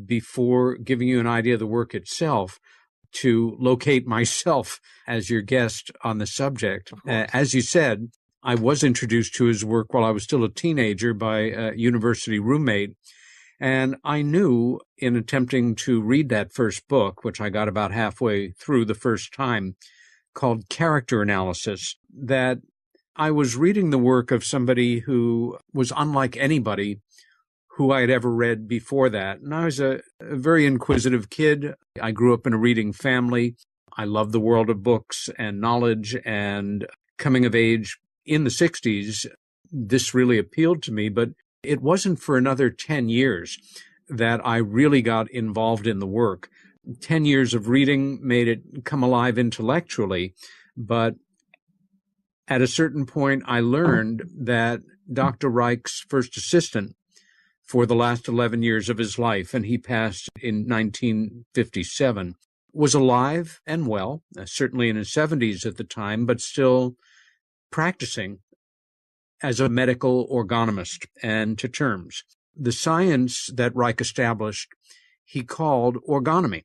before giving you an idea of the work itself, to locate myself as your guest on the subject. As you said, I was introduced to his work while I was still a teenager by a university roommate. And I knew in attempting to read that first book, which I got about halfway through the first time, called Character Analysis, that I was reading the work of somebody who was unlike anybody who I had ever read before that. And I was a very inquisitive kid. I grew up in a reading family. I loved the world of books and knowledge, and coming of age in the 60s, this really appealed to me. But it wasn't for another 10 years that I really got involved in the work. 10 years of reading made it come alive intellectually, but at a certain point, I learned that Dr. Reich's first assistant for the last 11 years of his life, and he passed in 1957, was alive and well, certainly in his 70s at the time, but still practicing as a medical orgonomist and to terms. The science that Reich established, he called orgonomy.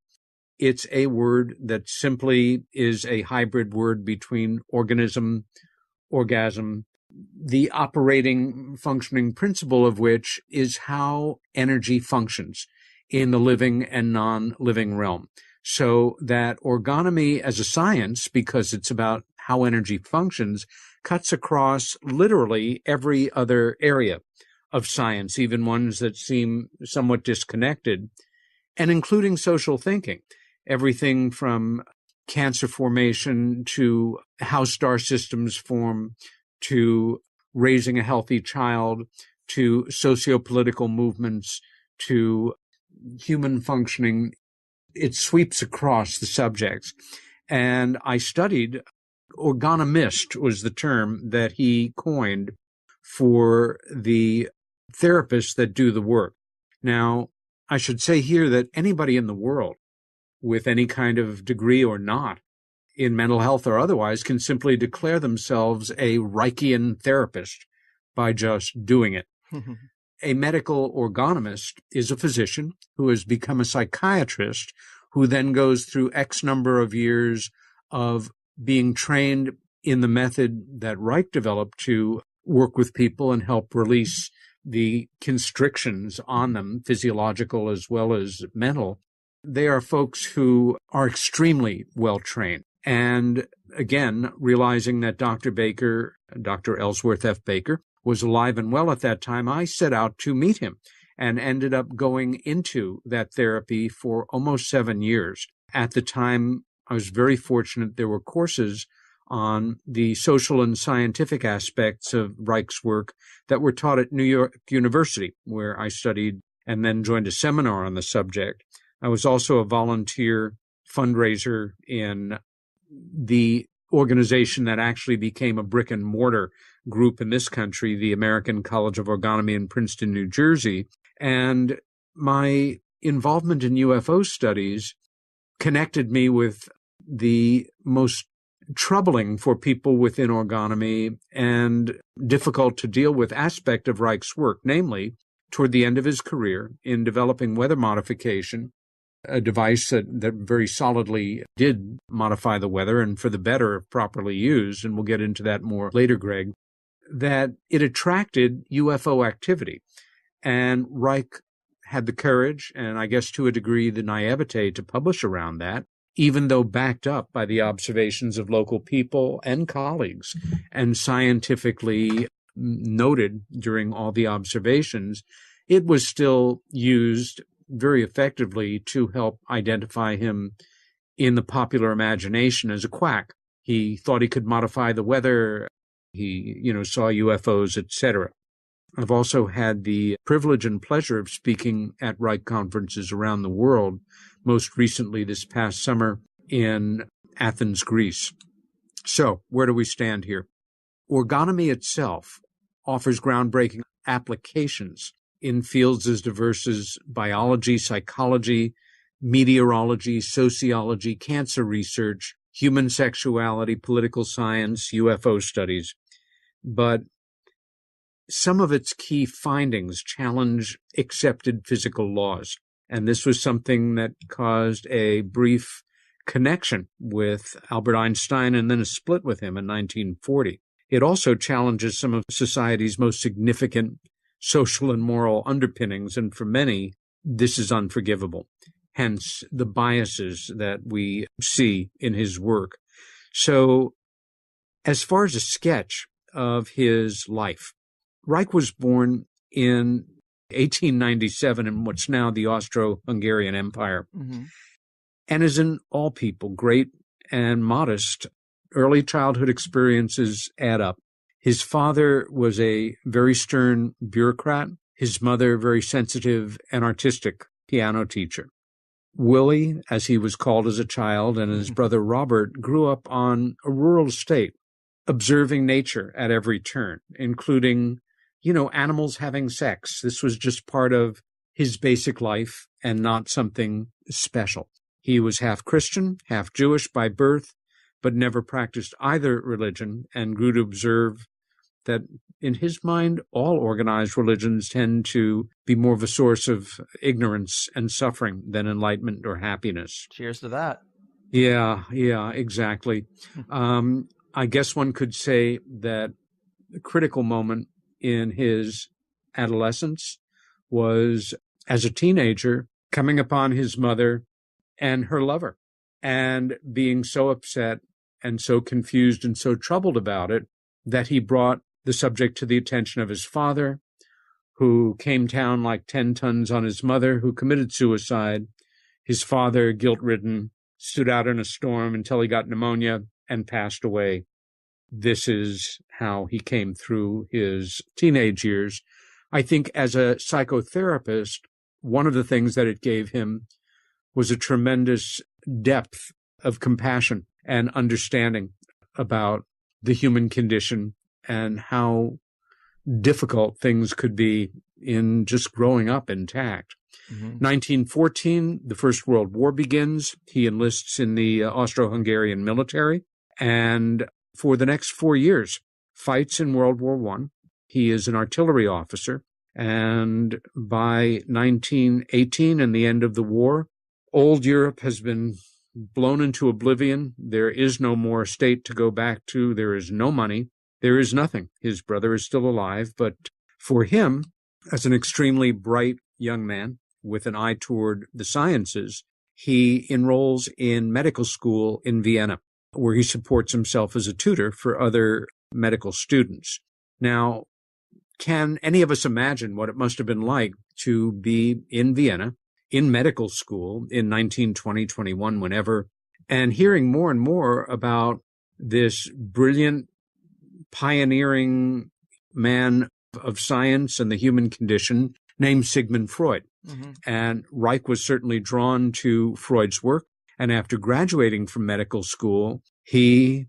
It's a word that simply is a hybrid word between organism, orgasm, the operating functioning principle of which is how energy functions in the living and non-living realm. So that orgonomy as a science, because it's about how energy functions, cuts across literally every other area of science, even ones that seem somewhat disconnected, and including social thinking. Everything from cancer formation to how star systems form, to raising a healthy child, to socio-political movements, to human functioning. It sweeps across the subjects. And I studied, orgonomist was the term that he coined for the therapists that do the work. Now, I should say here that anybody in the world with any kind of degree or not in mental health or otherwise can simply declare themselves a Reichian therapist by just doing it. A medical orgonomist is a physician who has become a psychiatrist who then goes through X number of years of being trained in the method that Reich developed to work with people and help release the constrictions on them, physiological as well as mental. They are folks who are extremely well trained. And again, realizing that Dr. Baker, Dr. Ellsworth F. Baker, was alive and well at that time, I set out to meet him and ended up going into that therapy for almost 7 years. At the time, I was very fortunate. There were courses on the social and scientific aspects of Reich's work that were taught at New York University, where I studied and then joined a seminar on the subject. I was also a volunteer fundraiser in the organization that actually became a brick and mortar group in this country, the American College of Orgonomy in Princeton, New Jersey. And my involvement in UFO studies connected me with the most troubling for people within orgonomy and difficult to deal with aspect of Reich's work, namely, toward the end of his career in developing weather modification, a device that very solidly did modify the weather and for the better if properly used, and we'll get into that more later, Greg, that it attracted UFO activity. And Reich had the courage, and I guess to a degree the naivete, to publish around that, even though backed up by the observations of local people and colleagues, and scientifically noted during all the observations, it was still used very effectively to help identify him in the popular imagination as a quack. He thought he could modify the weather. He, saw UFOs, etc. I've also had the privilege and pleasure of speaking at Reich conferences around the world, most recently this past summer in Athens, Greece. So, where do we stand here? Orgonomy itself offers groundbreaking applications in fields as diverse as biology, psychology, meteorology, sociology, cancer research, human sexuality, political science, UFO studies. But some of its key findings challenge accepted physical laws. And this was something that caused a brief connection with Albert Einstein and then a split with him in 1940. It also challenges some of society's most significant social and moral underpinnings, and for many, this is unforgivable. Hence, the biases that we see in his work. So, as far as a sketch of his life, Reich was born in 1897 in what's now the Austro-Hungarian Empire. Mm-hmm. And as in all people, great and modest, early childhood experiences add up. His father was a very stern bureaucrat. His mother, very sensitive and artistic piano teacher. Willie, as he was called as a child, and his brother Robert grew up on a rural estate, observing nature at every turn, including, animals having sex. This was just part of his basic life and not something special. He was half Christian, half Jewish by birth, but never practiced either religion, and grew to observe that in his mind, all organized religions tend to be more of a source of ignorance and suffering than enlightenment or happiness. Cheers to that. Yeah, exactly. I guess one could say that the critical moment in his adolescence was as a teenager coming upon his mother and her lover and being so upset and so confused and so troubled about it that he brought the subject to the attention of his father, who came down like 10 tons on his mother, who committed suicide. His father, guilt-ridden, stood out in a storm until he got pneumonia and passed away. This is how he came through his teenage years. I think as a psychotherapist, one of the things that it gave him was a tremendous depth of compassion and understanding about the human condition and how difficult things could be in just growing up intact. 1914, the First World War begins. He enlists in the Austro-Hungarian military, and for the next 4 years, fights in World War I. He is an artillery officer, and by 1918 and the end of the war, old Europe has been blown into oblivion. There is no more state to go back to. There is no money. There is nothing. His brother is still alive, but for him, as an extremely bright young man with an eye toward the sciences, he enrolls in medical school in Vienna, where he supports himself as a tutor for other medical students. Now, can any of us imagine what it must have been like to be in Vienna, in medical school in 1920, 21, whenever, and hearing more and more about this brilliant, pioneering man of science and the human condition named Sigmund Freud. And Reich was certainly drawn to Freud's work. And after graduating from medical school, he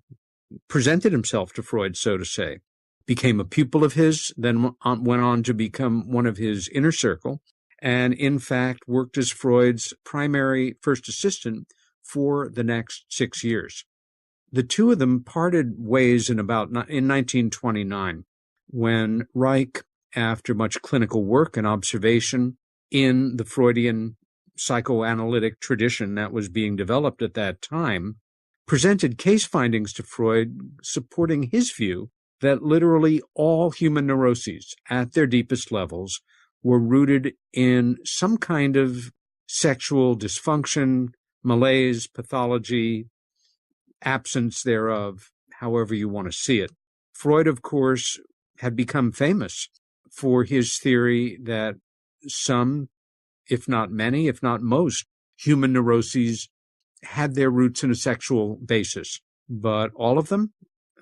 presented himself to Freud, so to say, became a pupil of his, then went on to become one of his inner circle, and in fact worked as Freud's primary first assistant for the next 6 years. The two of them parted ways in 1929, when Reich, after much clinical work and observation in the Freudian psychoanalytic tradition that was being developed at that time, presented case findings to Freud supporting his view that literally all human neuroses at their deepest levels were rooted in some kind of sexual dysfunction, malaise, pathology, absence thereof, however you want to see it. Freud, of course, had become famous for his theory that some, if not many, if not most, human neuroses had their roots in a sexual basis. But all of them,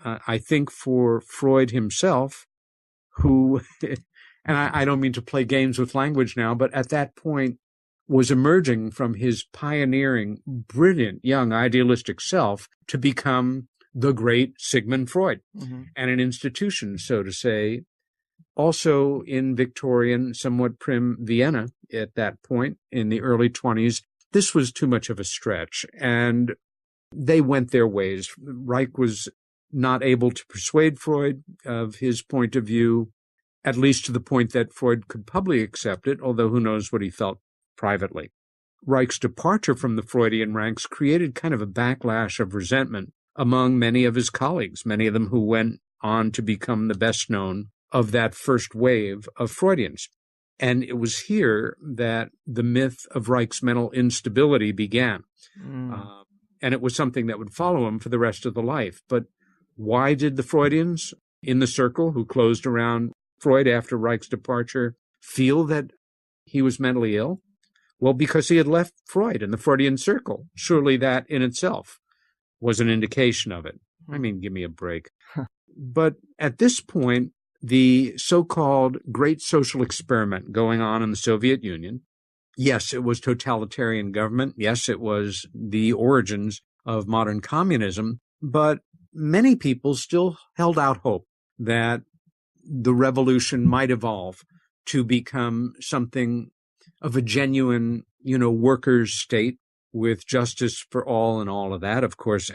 I think for Freud himself, who, and I don't mean to play games with language now, but at that point was emerging from his pioneering, brilliant, young, idealistic self to become the great Sigmund Freud, and an institution, so to say, also in Victorian, somewhat prim Vienna at that point in the early 20s. This was too much of a stretch, and they went their ways. Reich was not able to persuade Freud of his point of view, at least to the point that Freud could publicly accept it, although who knows what he felt privately. Reich's departure from the Freudian ranks created kind of a backlash of resentment among many of his colleagues, many of them who went on to become the best known of that first wave of Freudians. And it was here that the myth of Reich's mental instability began. And it was something that would follow him for the rest of the life. But why did the Freudians in the circle who closed around Freud after Reich's departure feel that he was mentally ill? Well, because he had left Freud in the Freudian circle. Surely that in itself was an indication of it. I mean, give me a break. But at this point, the so-called great social experiment going on in the Soviet Union, yes, it was totalitarian government. Yes, it was the origins of modern communism. But many people still held out hope that the revolution might evolve to become something of a genuine, workers' state with justice for all and all of that. Of course,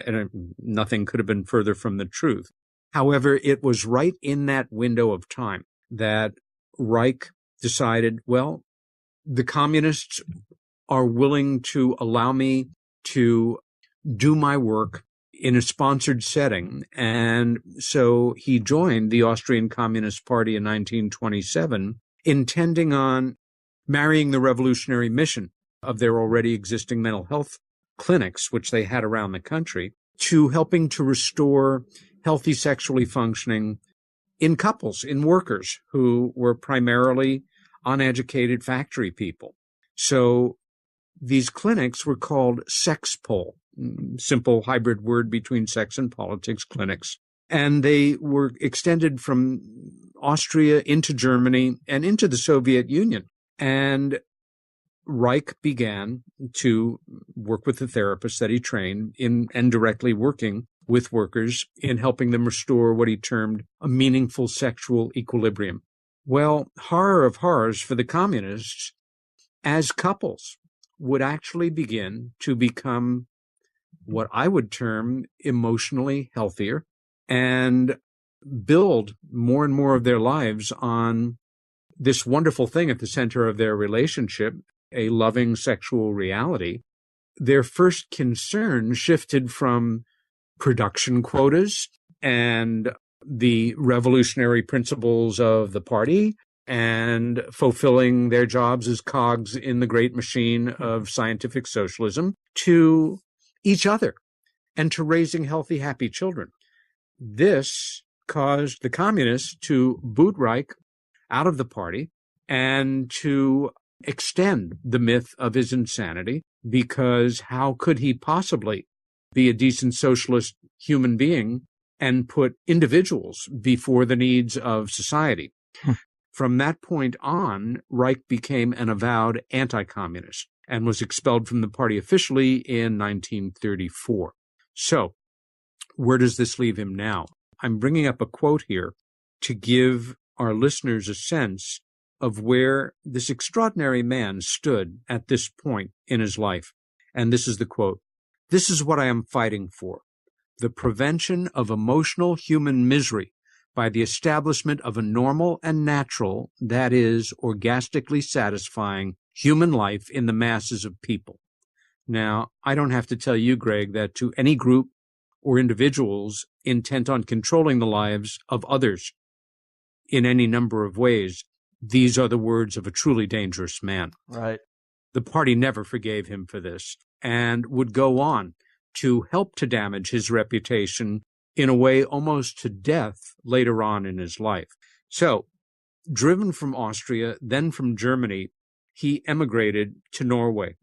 nothing could have been further from the truth. However, it was right in that window of time that Reich decided, well, the communists are willing to allow me to do my work in a sponsored setting. And so he joined the Austrian Communist Party in 1927, intending on marrying the revolutionary mission of their already existing mental health clinics, which they had around the country, to helping to restore healthy sexually functioning in couples, in workers who were primarily uneducated factory people. So these clinics were called sex pol, simple hybrid word between sex and politics clinics. And they were extended from Austria into Germany and into the Soviet Union. And Reich began to work with the therapists that he trained in and directly working with workers in helping them restore what he termed a meaningful sexual equilibrium. Well, horror of horrors for the communists, as couples would actually begin to become what I would term emotionally healthier and build more and more of their lives on this wonderful thing at the center of their relationship, a loving sexual reality. Their first concern shifted from production quotas and the revolutionary principles of the party and fulfilling their jobs as cogs in the great machine of scientific socialism to each other and to raising healthy, happy children. This caused the communists to boot Reich out of the party and to extend the myth of his insanity, because how could he possibly be a decent socialist human being and put individuals before the needs of society? From that point on, Reich became an avowed anti-communist and was expelled from the party officially in 1934. So, where does this leave him now? I'm bringing up a quote here to give our listeners a sense of where this extraordinary man stood at this point in his life. And this is the quote: "This is what I am fighting for, the prevention of emotional human misery by the establishment of a normal and natural, that is, orgastically satisfying human life in the masses of people." Now, I don't have to tell you, Greg, that to any group or individuals intent on controlling the lives of others in any number of ways, these are the words of a truly dangerous man. Right. The party never forgave him for this and would go on to help to damage his reputation in a way almost to death later on in his life. So, driven from Austria, then from Germany, he emigrated to Norway,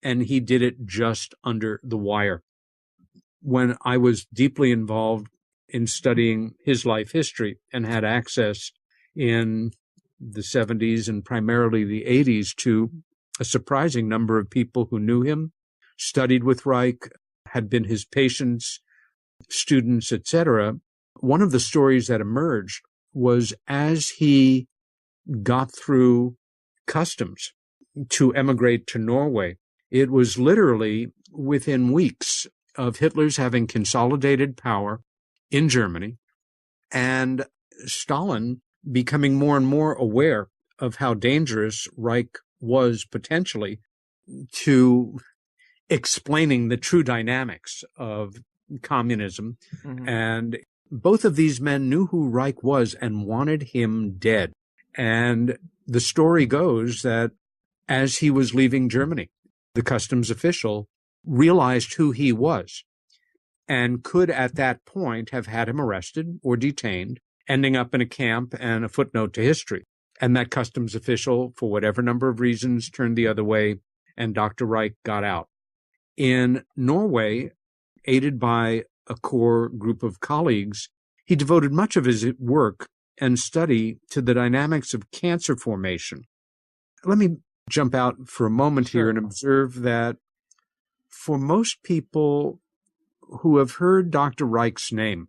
and he did it just under the wire. When I was deeply involved in studying his life history and had access in the 70s and primarily the 80s to a surprising number of people who knew him, studied with Reich, had been his patients, students, etc., one of the stories that emerged was as he got through customs to emigrate to Norway, it was literally within weeks of Hitler's having consolidated power in Germany and Stalin becoming more and more aware of how dangerous Reich was potentially to explaining the true dynamics of communism. Mm-hmm. And both of these men knew who Reich was and wanted him dead. And the story goes that as he was leaving Germany, the customs official realized who he was and could at that point have had him arrested or detained, ending up in a camp and a footnote to history. And that customs official, for whatever number of reasons, turned the other way, and Dr. Reich got out. In Norway, aided by a core group of colleagues, he devoted much of his work and study to the dynamics of cancer formation. Let me jump out for a moment here and observe that for most people who have heard Dr. Reich's name,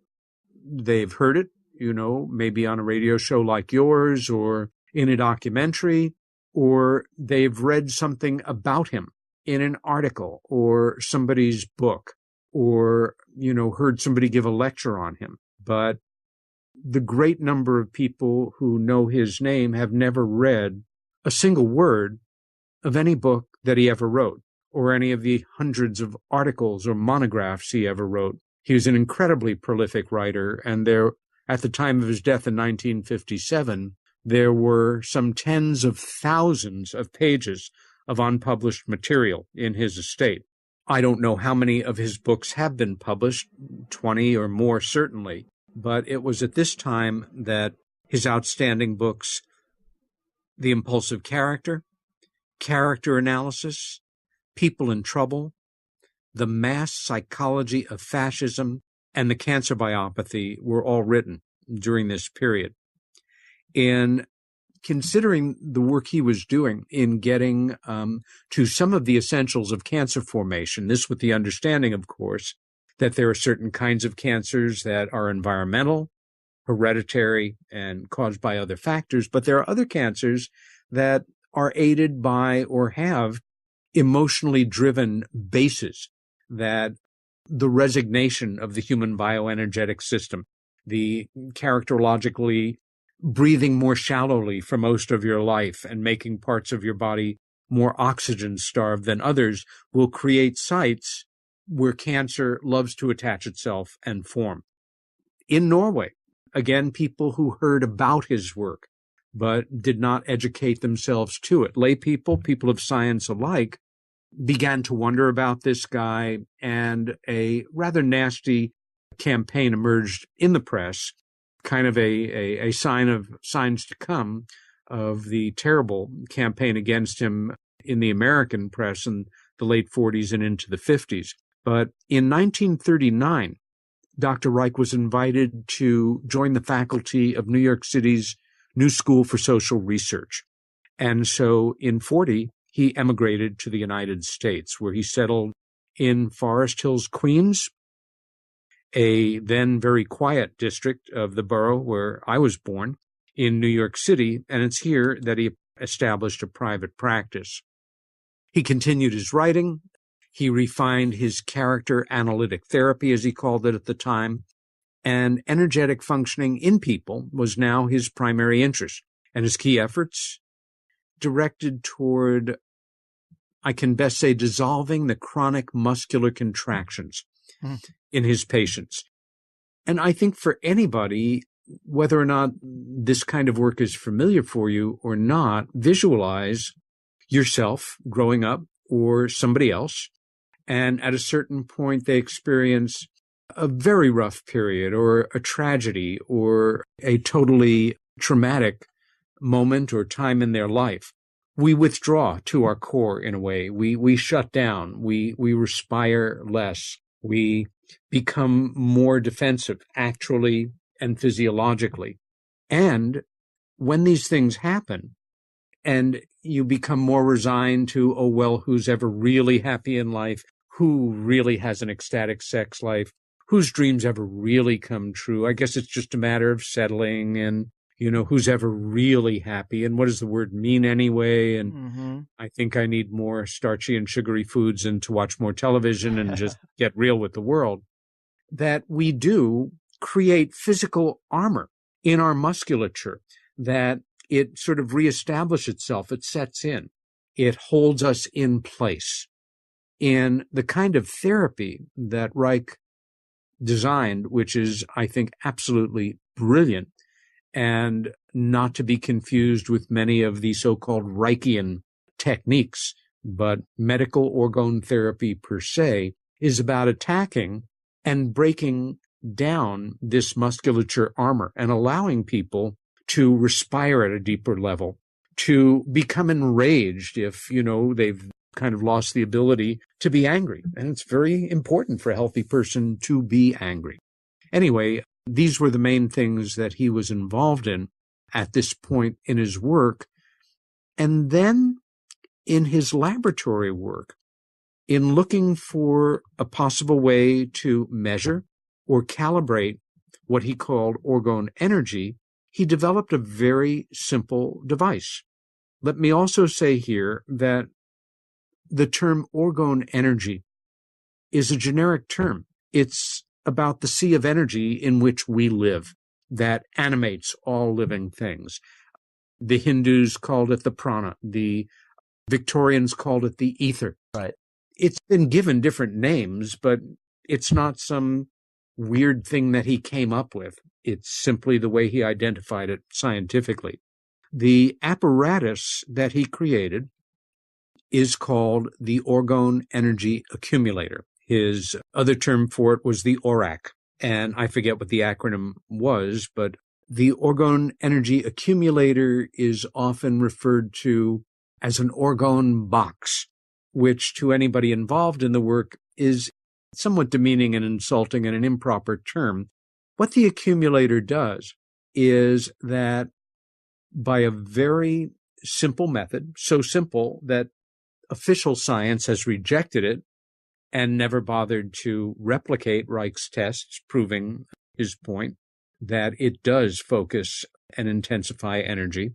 they've heard it, maybe on a radio show like yours or in a documentary, or they've read something about him in an article or somebody's book, or, heard somebody give a lecture on him. But the great number of people who know his name have never read a single word of any book that he ever wrote, or any of the hundreds of articles or monographs he ever wrote. He was an incredibly prolific writer, and at the time of his death in 1957, there were some tens of thousands of pages of unpublished material in his estate. I don't know how many of his books have been published, 20 or more certainly, but it was at this time that his outstanding books, The Impulsive Character, Character Analysis, People in Trouble, The Mass Psychology of Fascism, and The Cancer Biopathy were all written during this period. In considering the work he was doing in getting to some of the essentials of cancer formation, this with the understanding, of course, that there are certain kinds of cancers that are environmental, hereditary, and caused by other factors, but there are other cancers that are aided by or have emotionally driven bases, that the resignation of the human bioenergetic system, the characterologically breathing more shallowly for most of your life and making parts of your body more oxygen-starved than others, will create sites where cancer loves to attach itself and form. In Norway, again, people who heard about his work but did not educate themselves to it. Lay people, people of science alike, began to wonder about this guy, and a rather nasty campaign emerged in the press, kind of a sign of signs to come of the terrible campaign against him in the American press in the late 40s and into the 50s. But in 1939, Dr. Reich was invited to join the faculty of New York City's New School for Social Research. And so in 40, he emigrated to the United States, where he settled in Forest Hills, Queens, a then very quiet district of the borough where I was born in New York City, and it's here that he established a private practice. He continued his writing. He refined his character analytic therapy, as he called it at the time, and energetic functioning in people was now his primary interest, and his key efforts directed toward, I can best say, dissolving the chronic muscular contractions in his patients. And I think for anybody, whether or not this kind of work is familiar for you or not, visualize yourself growing up or somebody else, and at a certain point they experience a very rough period or a tragedy or a totally traumatic moment or time in their life. We withdraw to our core in a way. We shut down. We respire less. We become more defensive, actually and physiologically. And when these things happen, and you become more resigned to, oh, well, who's ever really happy in life? Who really has an ecstatic sex life? Whose dreams ever really come true? I guess it's just a matter of settling and, who's ever really happy? And what does the word mean anyway? And I think I need more starchy and sugary foods and to watch more television and just get real with the world. That we do create physical armor in our musculature, that it sort of reestablishes itself, it sets in. It holds us in place. In the kind of therapy that Reich designed, which is, I think, absolutely brilliant, and not to be confused with many of the so-called Reichian techniques, but medical orgone therapy per se is about attacking and breaking down this musculature armor and allowing people to respire at a deeper level, to become enraged if, they've kind of lost the ability to be angry. And it's very important for a healthy person to be angry. Anyway, these were the main things that he was involved in at this point in his work. And then in his laboratory work, in looking for a possible way to measure or calibrate what he called orgone energy, he developed a very simple device. Let me also say here that the term orgone energy is a generic term. It's about the sea of energy in which we live that animates all living things. The Hindus called it the prana. The Victorians called it the ether. Right. It's been given different names, but it's not some weird thing that he came up with. It's simply the way he identified it scientifically. The apparatus that he created is called the orgone energy accumulator. His other term for it was the ORAC, and I forget what the acronym was, but the orgone energy accumulator is often referred to as an orgone box, which to anybody involved in the work is somewhat demeaning and insulting and an improper term. What the accumulator does is that by a very simple method, so simple that official science has rejected it and never bothered to replicate Reich's tests, proving his point that it does focus and intensify energy.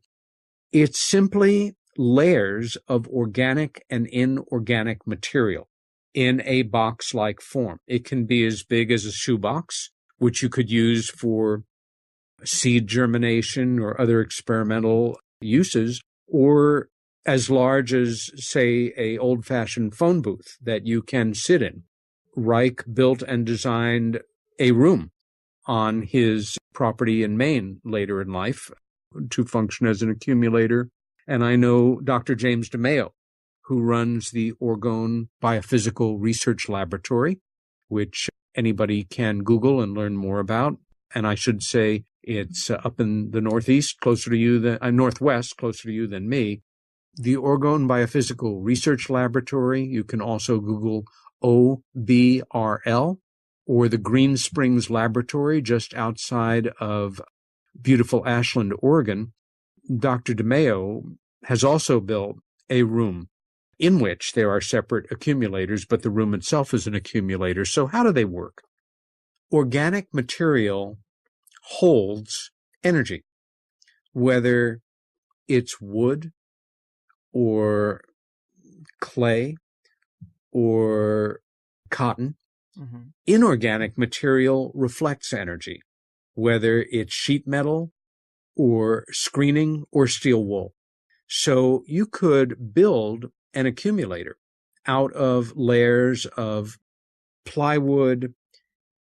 It's simply layers of organic and inorganic material in a box-like form. It can be as big as a shoebox, which you could use for seed germination or other experimental uses, or as large as, say, a old-fashioned phone booth that you can sit in. Reich built and designed a room on his property in Maine later in life to function as an accumulator. And I know Dr. James DeMeo, who runs the Orgone Biophysical Research Laboratory, which anybody can Google and learn more about. And I should say it's up in the Northwest, closer to you than me. The Orgone Biophysical Research Laboratory. You can also Google OBRL, or the Green Springs Laboratory just outside of beautiful Ashland, Oregon. Dr. DeMeo has also built a room in which there are separate accumulators, but the room itself is an accumulator. So how do they work? Organic material holds energy, whether it's wood or clay or cotton. Mm-hmm. Inorganic material reflects energy, whether it's sheet metal or screening or steel wool. So you could build an accumulator out of layers of plywood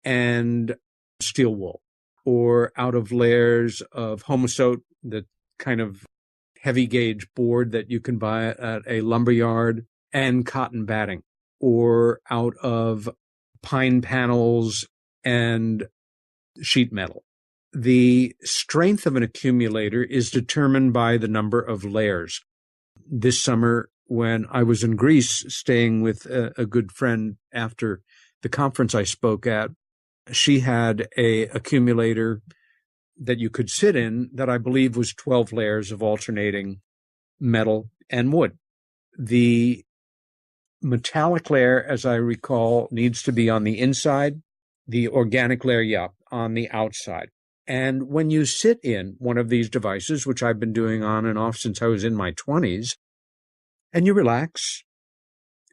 and steel wool, or out of layers of homosote, the kind of heavy gauge board that you can buy at a lumberyard, and cotton batting, or out of pine panels and sheet metal. The strength of an accumulator is determined by the number of layers. This summer, when I was in Greece staying with a good friend after the conference I spoke at, she had a accumulator that you could sit in that I believe was 12 layers of alternating metal and wood. The metallic layer, as I recall, needs to be on the inside. The organic layer, on the outside. And when you sit in one of these devices, which I've been doing on and off since I was in my 20s, and you relax,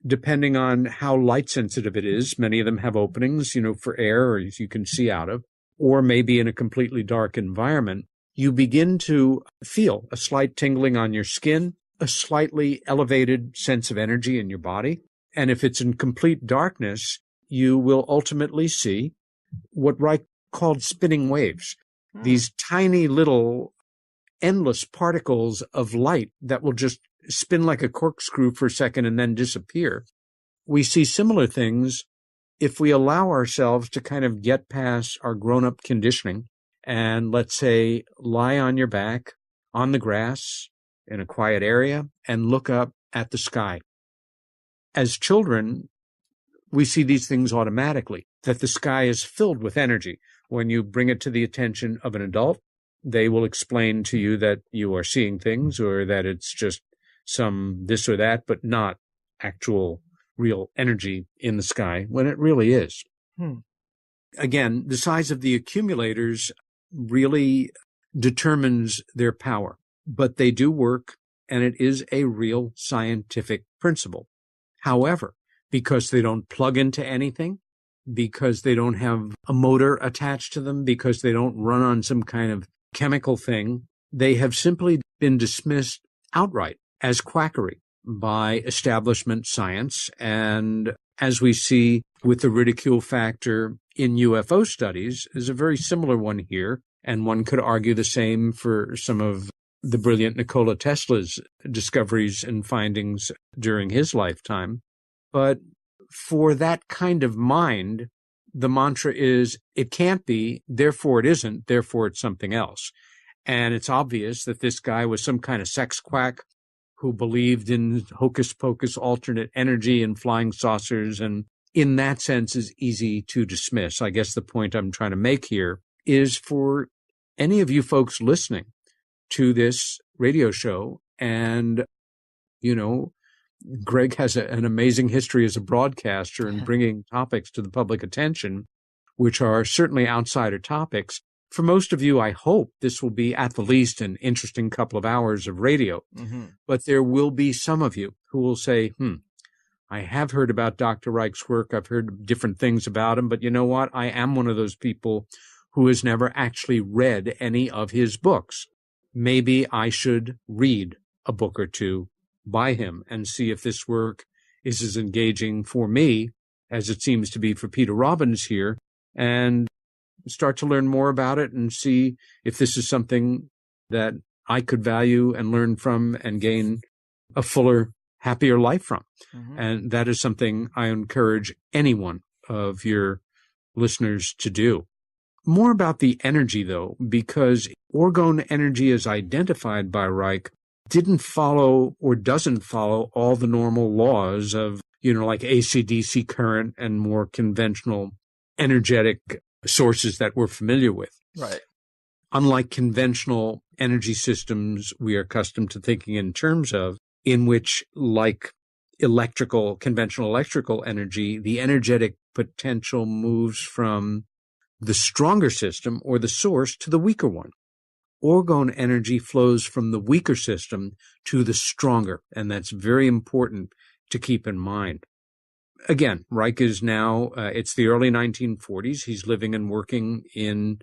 depending on how light sensitive it is, many of them have openings, for air or you can see out of, or maybe in a completely dark environment, you begin to feel a slight tingling on your skin, a slightly elevated sense of energy in your body. And if it's in complete darkness, you will ultimately see what Reich called spinning waves, these tiny little endless particles of light that will just spin like a corkscrew for a second and then disappear. We see similar things if we allow ourselves to kind of get past our grown-up conditioning and, let's say, lie on your back on the grass in a quiet area and look up at the sky. As children, we see these things automatically, that the sky is filled with energy. When you bring it to the attention of an adult, they will explain to you that you are seeing things or that it's just some this or that, but not actual real energy in the sky when it really is. Again, the size of the accumulators really determines their power, but they do work, and it is a real scientific principle. However, because they don't plug into anything, because they don't have a motor attached to them, because they don't run on some kind of chemical thing, they have simply been dismissed outright as quackery by establishment science. And as we see with the ridicule factor in UFO studies, is a very similar one here. And one could argue the same for some of the brilliant Nikola Tesla's discoveries and findings during his lifetime. But for that kind of mind, the mantra is, it can't be, therefore it isn't, therefore it's something else. And it's obvious that this guy was some kind of sex quack who believed in hocus-pocus alternate energy and flying saucers, and in that sense is easy to dismiss. I guess the point I'm trying to make here is for any of you folks listening to this radio show, and, you know, Greg has an amazing history as a broadcaster in bringing topics to the public attention, which are certainly outsider topics. For most of you, I hope this will be at the least an interesting couple of hours of radio. But there will be some of you who will say, I have heard about Dr. Reich's work. I've heard different things about him. But you know what? I am one of those people who has never actually read any of his books. Maybe I should read a book or two by him and see if this work is as engaging for me as it seems to be for Peter Robbins here, and start to learn more about it and see if this is something that I could value and learn from and gain a fuller, happier life from. And that is something I encourage any one of your listeners to do. More about the energy, though, because orgone energy as identified by Reich didn't follow or doesn't follow all the normal laws of, like AC/DC current and more conventional energetic sources that we're familiar with. Right. Unlike conventional energy systems we are accustomed to thinking in terms of, in which, like conventional electrical energy, the energetic potential moves from the stronger system or the source to the weaker one. Orgone energy flows from the weaker system to the stronger, and that's very important to keep in mind. Again, Reich is now, it's the early 1940s. He's living and working in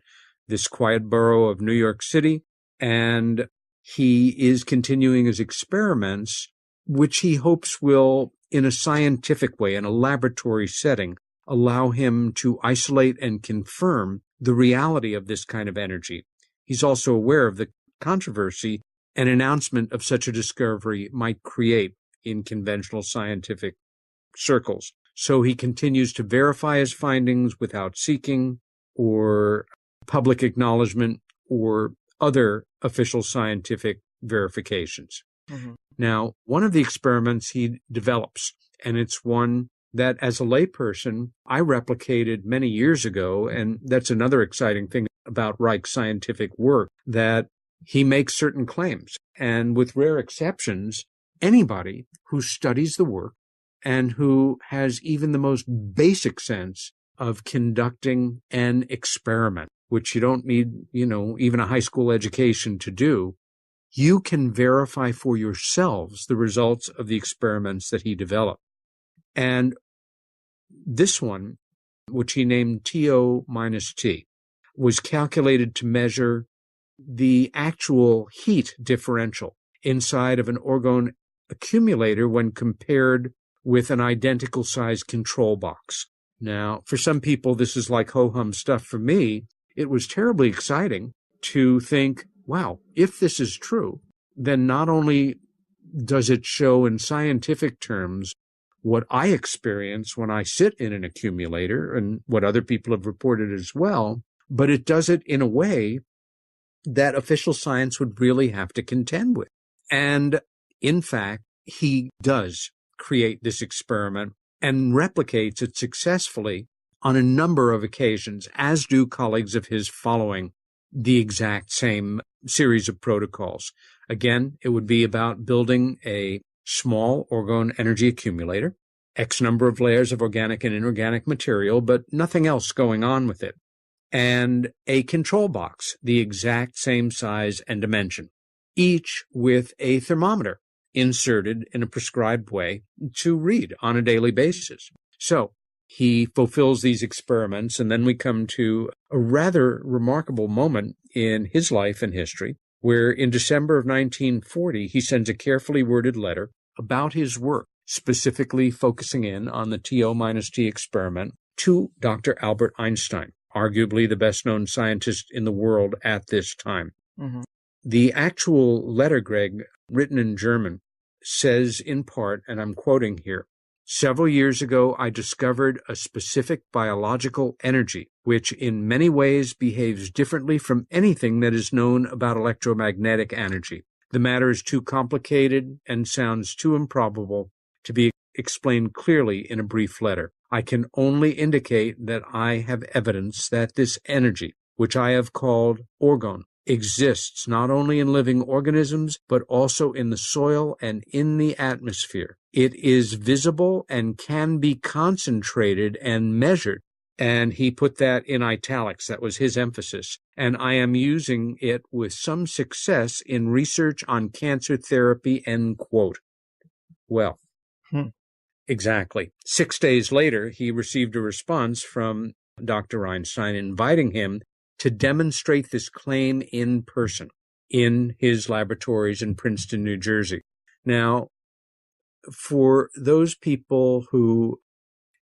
this quiet borough of New York City, and he is continuing his experiments, which he hopes will, in a scientific way, in a laboratory setting, allow him to isolate and confirm the reality of this kind of energy. He's also aware of the controversy an announcement of such a discovery might create in conventional scientific circles. So he continues to verify his findings without seeking or public acknowledgement or other official scientific verifications. Now, one of the experiments he develops, and it's one that as a layperson I replicated many years ago, and that's another exciting thing about Reich's scientific work, that he makes certain claims. And with rare exceptions, anybody who studies the work and who has even the most basic sense of conducting an experiment, which you don't need, even a high school education to do, you can verify for yourselves the results of the experiments that he developed. And this one, which he named TO-T, was calculated to measure the actual heat differential inside of an Orgone accumulator when compared with an identical sized control box. Now, for some people, this is like ho-hum stuff. For me, it was terribly exciting to think, wow, if this is true, then not only does it show in scientific terms what I experience when I sit in an accumulator and what other people have reported as well, but it does it in a way that official science would really have to contend with. And in fact, he does create this experiment and replicates it successfully on a number of occasions, as do colleagues of his following the exact same series of protocols. Again, it would be about building a small Orgone energy accumulator, X number of layers of organic and inorganic material, but nothing else going on with it, and a control box, the exact same size and dimension, each with a thermometer inserted in a prescribed way to read on a daily basis. So he fulfills these experiments, and then we come to a rather remarkable moment in his life and history, where in December of 1940, he sends a carefully worded letter about his work, specifically focusing in on the TO-T experiment, to Dr. Albert Einstein, arguably the best-known scientist in the world at this time. Mm-hmm. The actual letter, Greg, written in German, says in part, and I'm quoting here, "Several years ago, I discovered a specific biological energy, which in many ways behaves differently from anything that is known about electromagnetic energy. The matter is too complicated and sounds too improbable to be explained clearly in a brief letter. I can only indicate that I have evidence that this energy, which I have called Orgone, exists not only in living organisms, but also in the soil and in the atmosphere. It is visible and can be concentrated and measured." And he put that in italics. That was his emphasis. "And I am using it with some success in research on cancer therapy," end quote. Well, exactly. 6 days later, he received a response from Dr. Einstein inviting him to demonstrate this claim in person in his laboratories in Princeton, New Jersey. Now, for those people who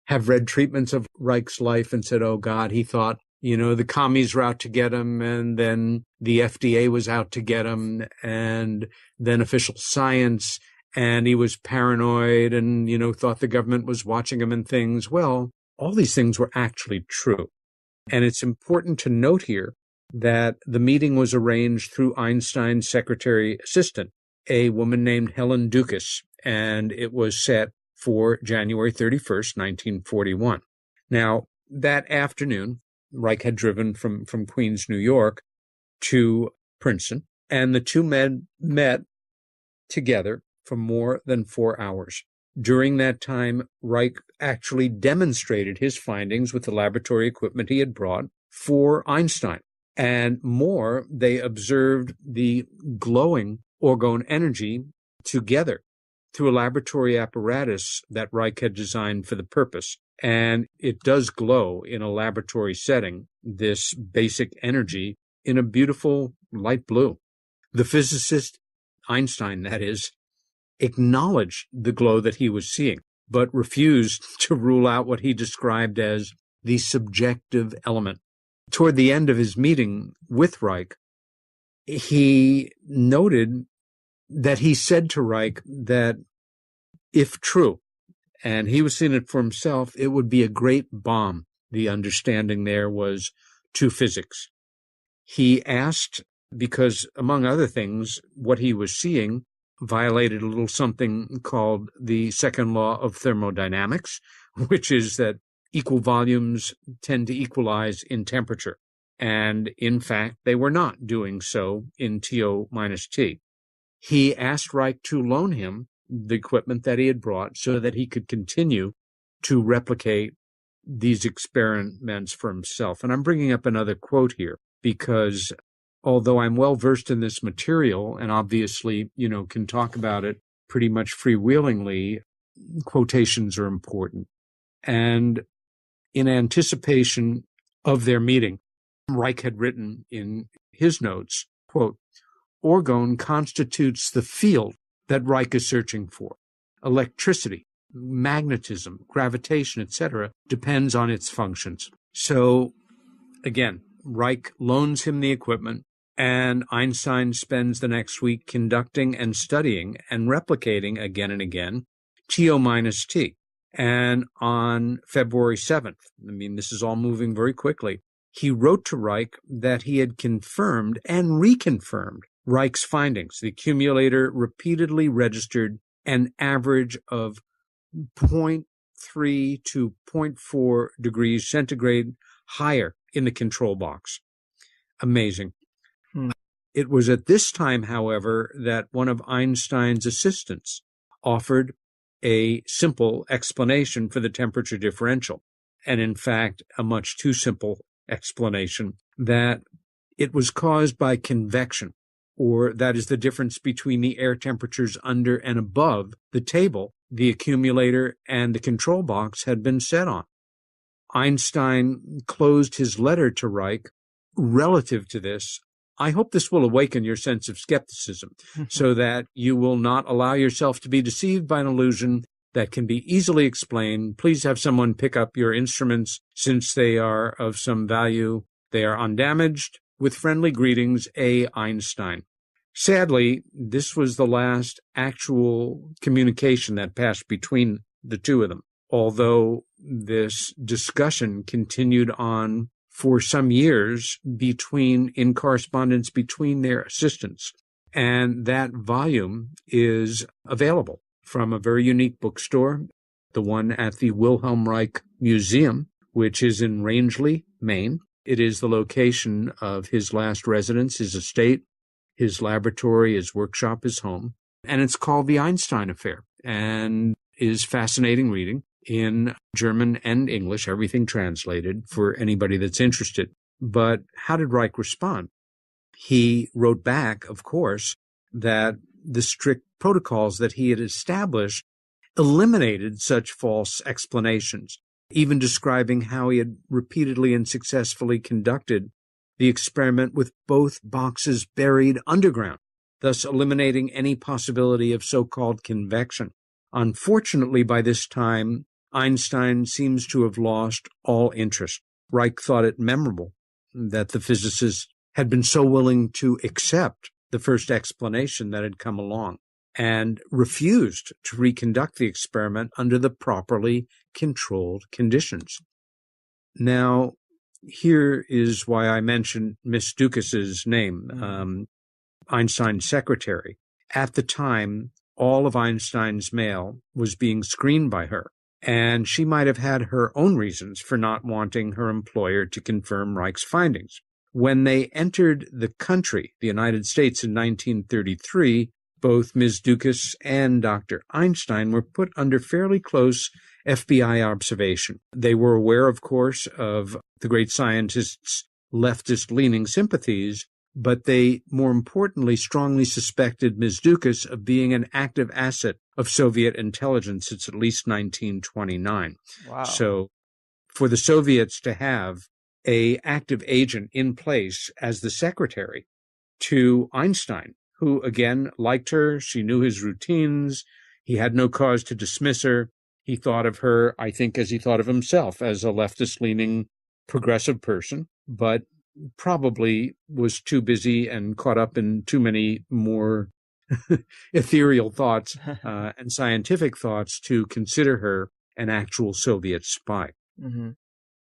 have read treatments of Reich's life and said, oh God, he thought, the commies were out to get him, and then the FDA was out to get him, and then official science, and he was paranoid and, thought the government was watching him and things. Well, all these things were actually true. And it's important to note here that the meeting was arranged through Einstein's secretary assistant, a woman named Helen Dukas, and it was set for January 31st, 1941. Now, that afternoon, Reich had driven from Queens, New York to Princeton, and the two men met together for more than 4 hours. During that time, Reich actually demonstrated his findings with the laboratory equipment he had brought for Einstein. And more, they observed the glowing Orgone energy together through a laboratory apparatus that Reich had designed for the purpose. And it does glow in a laboratory setting, this basic energy, in a beautiful light blue. The physicist, Einstein that is, acknowledged the glow that he was seeing, but refused to rule out what he described as the subjective element. Toward the end of his meeting with Reich, he noted that he said to Reich that if true, and he was seeing it for himself, it would be a great bomb. The understanding there was to physics. He asked, because among other things, what he was seeing violated a little something called the second law of thermodynamics, which is that equal volumes tend to equalize in temperature. And in fact, they were not doing so in TO-T. He asked Reich to loan him the equipment that he had brought so that he could continue to replicate these experiments for himself. And I'm bringing up another quote here because although I'm well versed in this material and obviously, can talk about it pretty much freewheelingly, quotations are important. And in anticipation of their meeting, Reich had written in his notes, quote, orgone constitutes the field that Reich is searching for. Electricity, magnetism, gravitation, etc., depends on its functions. So, again, Reich loans him the equipment, and Einstein spends the next week conducting and studying and replicating again and again TO minus T. And on February 7th, this is all moving very quickly, he wrote to Reich that he had confirmed and reconfirmed Reich's findings. The accumulator repeatedly registered an average of 0.3 to 0.4 degrees centigrade higher in the control box. Amazing. It was at this time, however, that one of Einstein's assistants offered a simple explanation for the temperature differential, and in fact, a much too simple explanation, that it was caused by convection, or that is the difference between the air temperatures under and above the table the accumulator and the control box had been set on. Einstein closed his letter to Reich relative to this. I hope this will awaken your sense of skepticism so that you will not allow yourself to be deceived by an illusion that can be easily explained. Please have someone pick up your instruments since they are of some value. They are undamaged. With friendly greetings, A. Einstein. Sadly, this was the last actual communication that passed between the two of them, although this discussion continued on for some years in correspondence between their assistants. And that volume is available from a very unique bookstore, the one at the Wilhelm Reich Museum, which is in Rangeley, Maine. It is the location of his last residence, his estate, his laboratory, his workshop, his home. And it's called The Einstein Affair, and is fascinating reading in German and English, everything translated for anybody that's interested. But how did Reich respond? He wrote back, of course, that the strict protocols that he had established eliminated such false explanations, even describing how he had repeatedly and successfully conducted the experiment with both boxes buried underground, thus eliminating any possibility of so-called convection. Unfortunately, by this time, Einstein seems to have lost all interest. Reich thought it memorable that the physicist had been so willing to accept the first explanation that had come along, and refused to reconduct the experiment under the properly controlled conditions. Now, here is why I mentioned Miss Ducas's name, Einstein's secretary. At the time, all of Einstein's mail was being screened by her, and she might have had her own reasons for not wanting her employer to confirm Reich's findings. When they entered the country, the United States, in 1933, both Ms. Ducas and Dr. Einstein were put under fairly close FBI observation. They were aware, of course, of the great scientist's leftist-leaning sympathies, but they, more importantly, strongly suspected Ms. Ducas of being an active asset of Soviet intelligence since at least 1929. Wow. So for the Soviets to have an active agent in place as the secretary to Einstein, who, again, liked her, she knew his routines, he had no cause to dismiss her. He thought of her, I think, as he thought of himself, as a leftist-leaning progressive person, but probably was too busy and caught up in too many more ethereal thoughts and scientific thoughts to consider her an actual Soviet spy. Mm-hmm.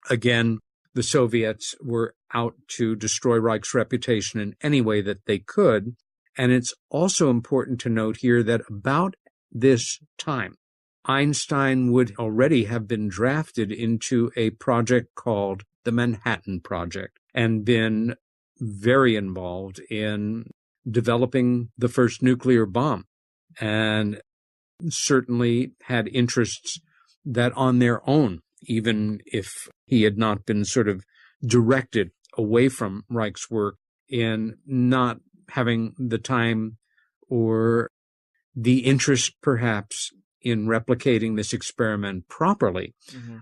Again, the Soviets were out to destroy Reich's reputation in any way that they could. And it's also important to note here that about this time, Einstein would already have been drafted into a project called the Manhattan Project and been very involved in developing the first nuclear bomb, and certainly had interests that on their own, even if he had not been sort of directed away from Reich's work, in not having the time or the interest perhaps in replicating this experiment properly,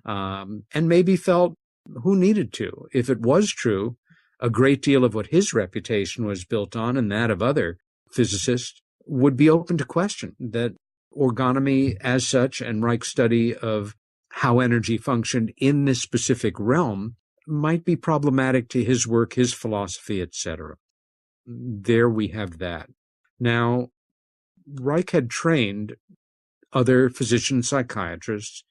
and maybe felt who needed to. If it was true, a great deal of what his reputation was built on and that of other physicists would be open to question, that orgonomy as such and Reich's study of how energy functioned in this specific realm might be problematic to his work, his philosophy, etc. There we have that. Now, Reich had trained other physician psychiatrists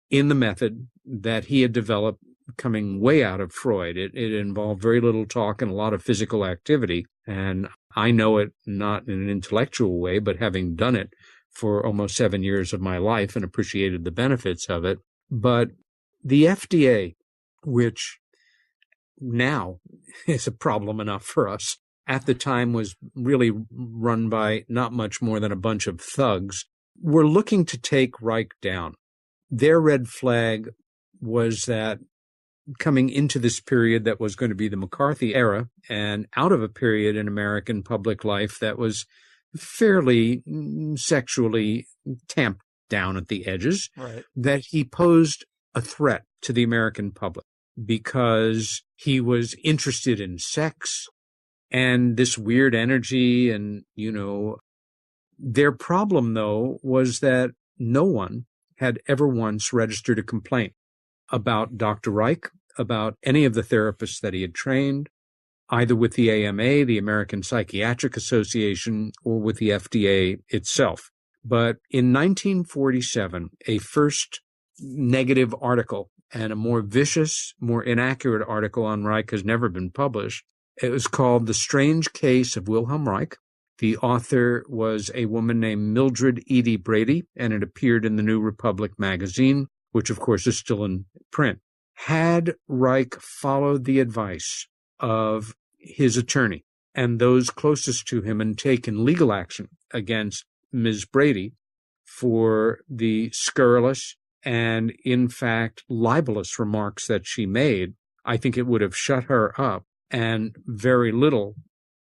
in the method that he had developed coming way out of Freud. It involved very little talk and a lot of physical activity. And I know it not in an intellectual way, but having done it for almost 7 years of my life and appreciated the benefits of it. But the FDA, which now is a problem enough for us, at the time was really run by not much more than a bunch of thugs, were looking to take Reich down. Their red flag was that coming into this period that was going to be the McCarthy era and out of a period in American public life that was fairly sexually tamped down at the edges, right, that he posed a threat to the American public because he was interested in sex and this weird energy. And, their problem, though, was that no one had ever once registered a complaint about Dr. Reich, about any of the therapists that he had trained, either with the AMA, the American Psychiatric Association, or with the FDA itself. But in 1947, a first negative article and a more vicious, more inaccurate article on Reich has never been published. It was called The Strange Case of Wilhelm Reich. The author was a woman named Mildred Edie Brady, and it appeared in the New Republic magazine, which of course is still in print. Had Reich followed the advice of his attorney and those closest to him and taken legal action against Ms. Brady for the scurrilous and, in fact, libelous remarks that she made, I think it would have shut her up, and very little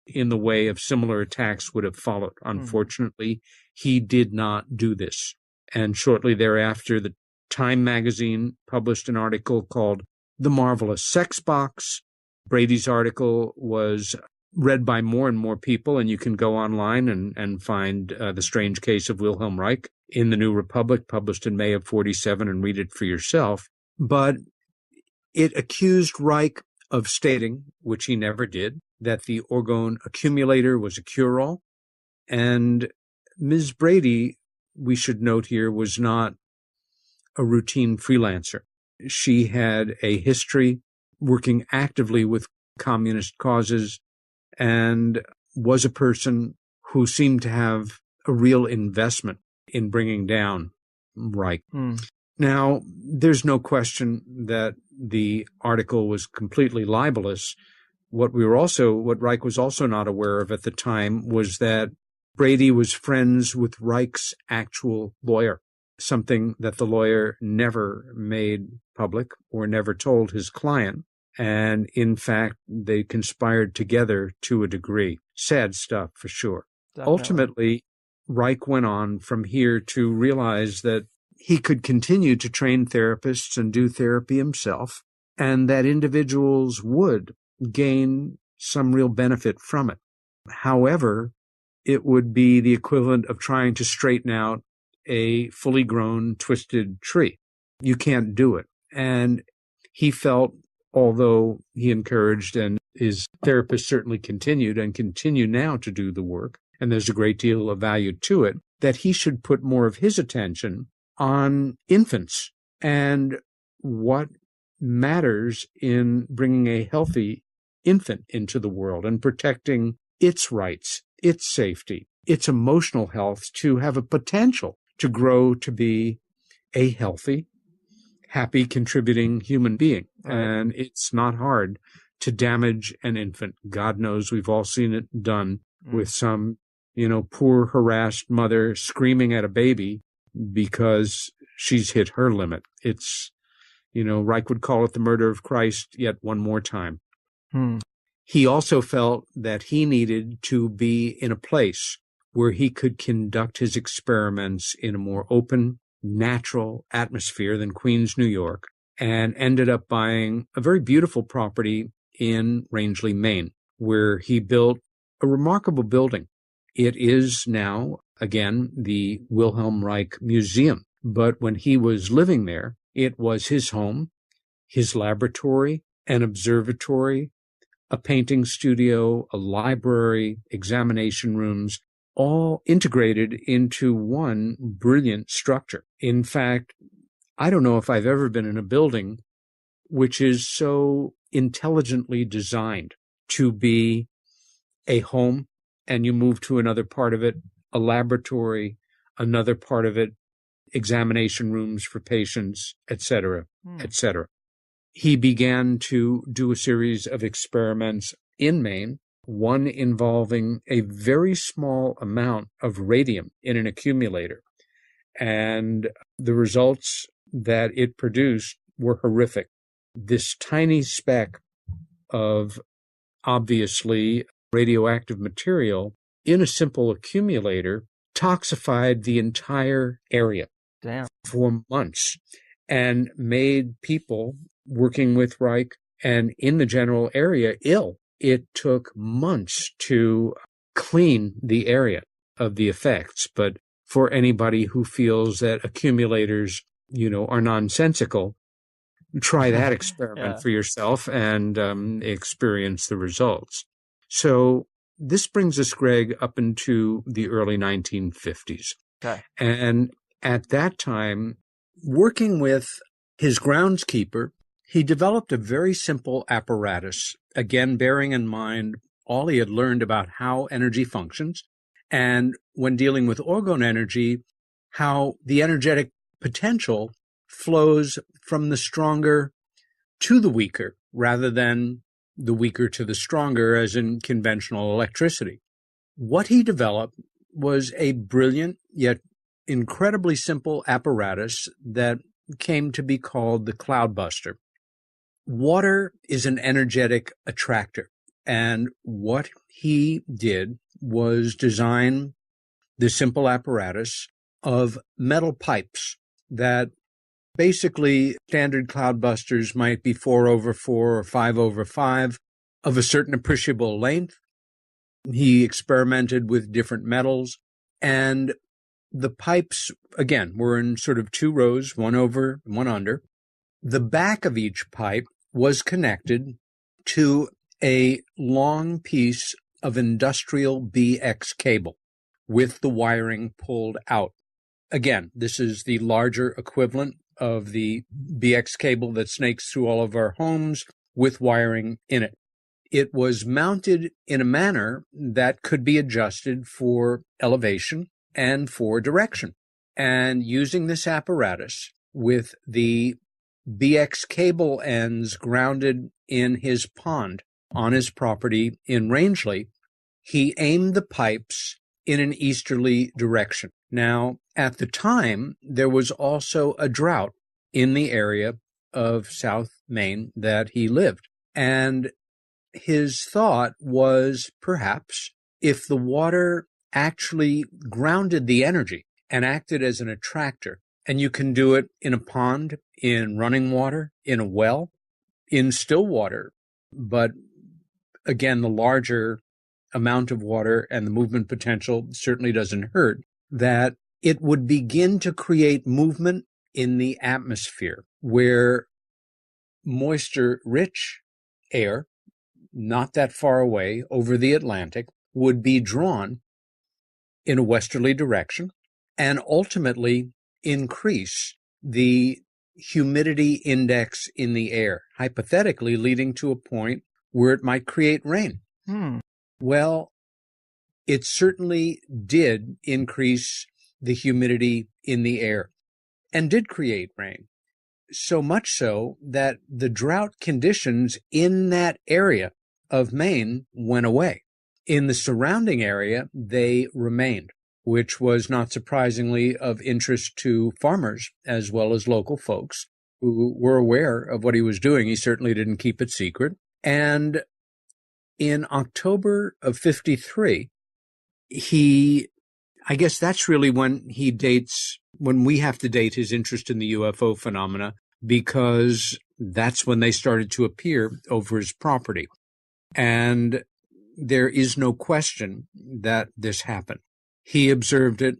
in the way of similar attacks would have followed. Unfortunately, he did not do this. And shortly thereafter, the Time magazine published an article called The Marvelous Sex Box. Brady's article was read by more and more people, and you can go online and find The Strange Case of Wilhelm Reich in the New Republic, published in May of 47, and read it for yourself. But it accused Reich of stating, which he never did, that the Orgone accumulator was a cure-all. And Ms. Brady, we should note here, was not a routine freelancer. She had a history working actively with communist causes and was a person who seemed to have a real investment in bringing down Reich. Now, there's no question that the article was completely libelous. What Reich was also not aware of at the time was that Brady was friends with Reich's actual lawyer, something that the lawyer never made public or never told his client. And in fact, they conspired together to a degree. Sad stuff for sure. Definitely. Ultimately, Reich went on from here to realize that he could continue to train therapists and do therapy himself, and that individuals would gain some real benefit from it. However, it would be the equivalent of trying to straighten out a fully grown, twisted tree. You can't do it. And he felt, although he encouraged, and his therapist certainly continued and continue now to do the work, and there's a great deal of value to it, that he should put more of his attention on infants and what matters in bringing a healthy infant into the world and protecting its rights, its safety, its emotional health, to have a potential to grow to be a healthy, happy, contributing human being. Right. And it's not hard to damage an infant. God knows we've all seen it done with some, poor, harassed mother screaming at a baby because she's hit her limit. It's, Reich would call it the murder of Christ yet one more time. He also felt that he needed to be in a place where he could conduct his experiments in a more open, natural atmosphere than Queens, New York, and ended up buying a very beautiful property in Rangeley, Maine, where he built a remarkable building. It is now, again, the Wilhelm Reich Museum. But when he was living there, it was his home, his laboratory, an observatory, a painting studio, a library, examination rooms, all integrated into one brilliant structure. In fact, I don't know if I've ever been in a building which is so intelligently designed to be a home, and you move to another part of it, a laboratory, another part of it, examination rooms for patients, etc., etc. He began to do a series of experiments in Maine, one involving a very small amount of radium in an accumulator. And the results that it produced were horrific. This tiny speck of obviously radioactive material in a simple accumulator toxified the entire area for months and made people working with Reich and in the general area ill. It took months to clean the area of the effects. But for anybody who feels that accumulators, are nonsensical, try that experiment for yourself and experience the results. So this brings us, Greg, up into the early 1950s. Okay. And at that time, working with his groundskeeper, he developed a very simple apparatus, again, bearing in mind all he had learned about how energy functions, and when dealing with orgone energy, how the energetic potential flows from the stronger to the weaker, rather than the weaker to the stronger, as in conventional electricity. What he developed was a brilliant yet incredibly simple apparatus that came to be called the cloudbuster. Water is an energetic attractor, and what he did was design the simple apparatus of metal pipes that basically standard cloudbusters might be 4/4 or 5/5 of a certain appreciable length. He experimented with different metals, and the pipes, again, were in sort of two rows, one over, one under. The back of each pipe was connected to a long piece of industrial BX cable with the wiring pulled out. Again, this is the larger equivalent of the BX cable that snakes through all of our homes with wiring in it. It was mounted in a manner that could be adjusted for elevation and for direction. And using this apparatus with the BX cable ends grounded in his pond on his property in Rangeley, he aimed the pipes in an easterly direction. Now, at the time, there was also a drought in the area of South Maine that he lived. And his thought was perhaps if the water actually grounded the energy and acted as an attractor, and you can do it in a pond, in running water, in a well, in still water, but again, the larger amount of water and the movement potential certainly doesn't hurt, that it would begin to create movement in the atmosphere where moisture-rich air, not that far away over the Atlantic, would be drawn in a westerly direction and ultimately increase the humidity index in the air, hypothetically leading to a point where it might create rain. Well, it certainly did increase the humidity in the air and did create rain. So much so that the drought conditions in that area of Maine went away. In the surrounding area, they remained, which was not surprisingly of interest to farmers as well as local folks who were aware of what he was doing. He certainly didn't keep it secret. And in October of 53, I guess that's really when we have to date his interest in the UFO phenomena, because that's when they started to appear over his property. And there is no question that this happened. He observed it.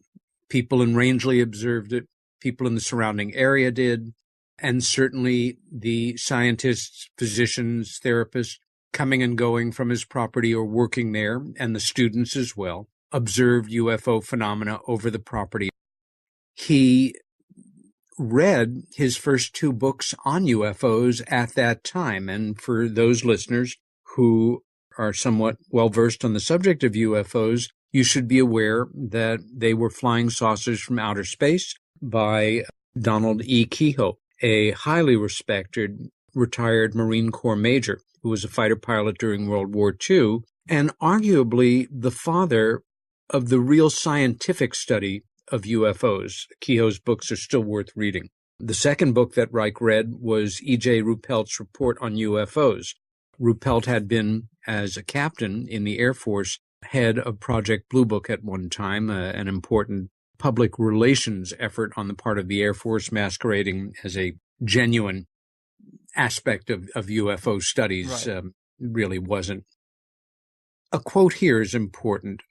People in Rangeley observed it. People in the surrounding area did. And certainly the scientists, physicians, therapists coming and going from his property or working there, and the students as well, observed UFO phenomena over the property. He read his first 2 books on UFOs at that time. And for those listeners who are somewhat well-versed on the subject of UFOs, you should be aware that they were flying saucers from outer space by Donald E. Kehoe, a highly respected retired Marine Corps major who was a fighter pilot during World War II, and arguably the father of the real scientific study of UFOs. Kehoe's books are still worth reading. The second book that Reich read was E.J. Ruppelt's Report on UFOs. Ruppelt had been, as a captain in the Air Force, head of Project Blue Book at one time, an important public relations effort on the part of the Air Force masquerading as a genuine aspect of UFO studies. Right. Really wasn't. A quote here is important.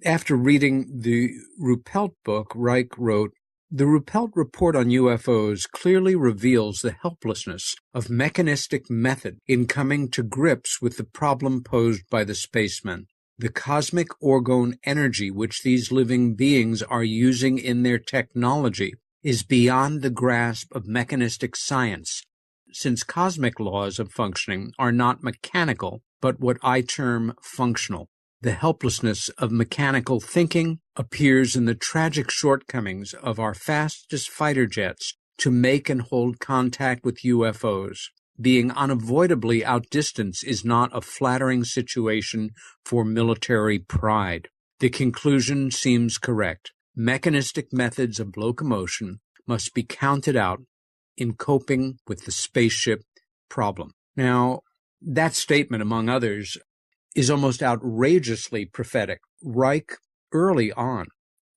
After reading the Ruppelt book, Reich wrote, "The Ruppelt report on UFOs clearly reveals the helplessness of mechanistic method in coming to grips with the problem posed by the spacemen. The cosmic orgone energy which these living beings are using in their technology is beyond the grasp of mechanistic science, since cosmic laws of functioning are not mechanical, but what I term functional. The helplessness of mechanical thinking appears in the tragic shortcomings of our fastest fighter jets to make and hold contact with UFOs. Being unavoidably outdistanced is not a flattering situation for military pride. The conclusion seems correct. Mechanistic methods of locomotion must be counted out in coping with the spaceship problem." Now, that statement, among others, is almost outrageously prophetic. Reich, early on,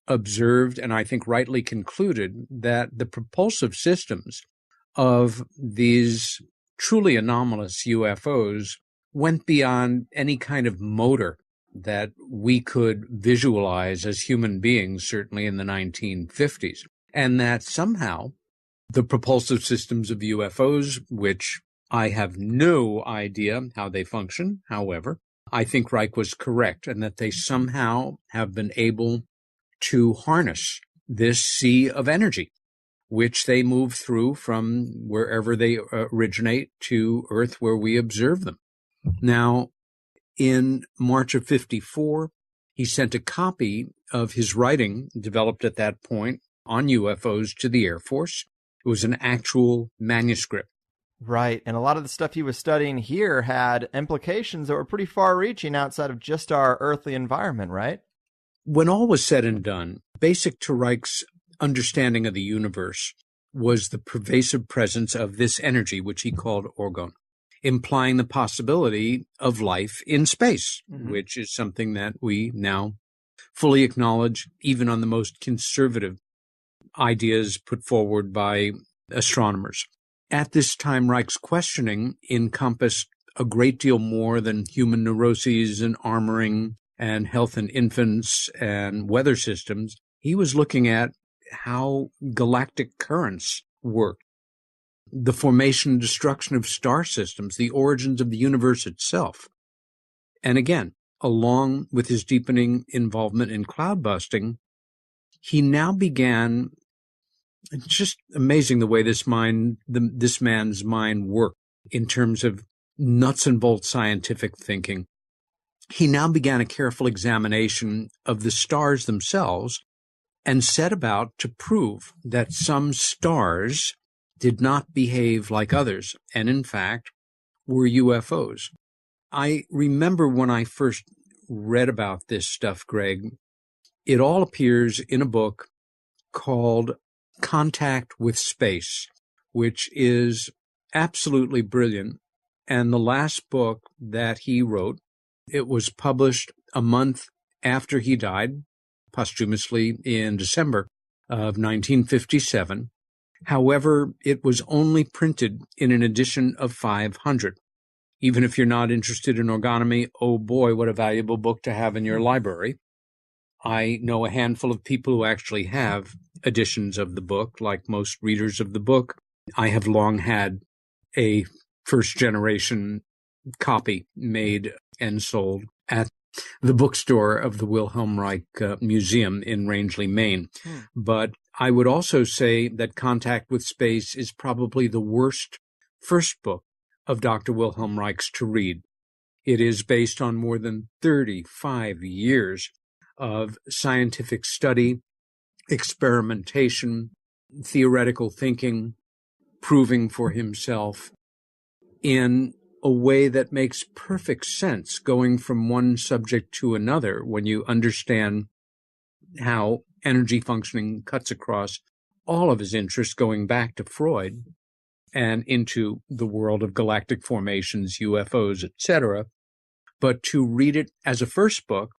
observed, and I think rightly concluded, that the propulsive systems of these truly anomalous UFOs went beyond any kind of motor that we could visualize as human beings, certainly in the 1950s, and that somehow the propulsive systems of UFOs, which I have no idea how they function, however, I think Reich was correct, and that they somehow have been able to harness this sea of energy, which they move through from wherever they originate to Earth where we observe them. Now, in March of 54, he sent a copy of his writing, developed at that point, on UFOs to the Air Force. It was an actual manuscript. Right. And a lot of the stuff he was studying here had implications that were pretty far-reaching outside of just our earthly environment, right? When all was said and done, basic to Reich's understanding of the universe was the pervasive presence of this energy, which he called orgone, implying the possibility of life in space, which is something that we now fully acknowledge, even on the most conservative ideas put forward by astronomers. At this time, Reich's questioning encompassed a great deal more than human neuroses and armoring and health in infants and weather systems. He was looking at how galactic currents work, the formation and destruction of star systems, the origins of the universe itself. And again, along with his deepening involvement in cloud busting, he now began. It's just amazing the way this man's mind worked in terms of nuts and bolts scientific thinking. He now began a careful examination of the stars themselves and set about to prove that some stars did not behave like others, and in fact were UFOs. I remember when I first read about this stuff, Greg, it all appears in a book called Contact with Space, which is absolutely brilliant. And the last book that he wrote, it was published a month after he died, posthumously in December of 1957, However, it was only printed in an edition of 500. Even if you're not interested in orgonomy, oh boy, what a valuable book to have in your library. I know a handful of people who actually have editions of the book, like most readers of the book. I have long had a first-generation copy made and sold at the bookstore of the Wilhelm Reich Museum in Rangeley, Maine. But I would also say that Contact with Space is probably the worst first book of Dr. Wilhelm Reich's to read. It is based on more than 35 years of scientific study, experimentation, theoretical thinking, proving for himself in a way that makes perfect sense, going from one subject to another when you understand how energy functioning cuts across all of his interests, going back to Freud and into the world of galactic formations, UFOs, etc. But to read it as a first book,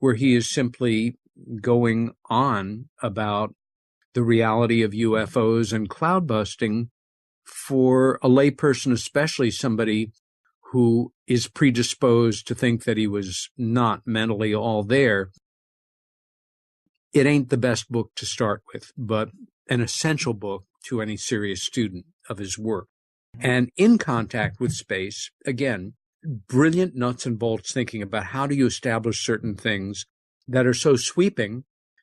where he is simply going on about the reality of UFOs and cloud busting, for a layperson, especially somebody who is predisposed to think that he was not mentally all there, it ain't the best book to start with, but an essential book to any serious student of his work. And in Contact with Space, again, brilliant nuts and bolts thinking about how do you establish certain things that are so sweeping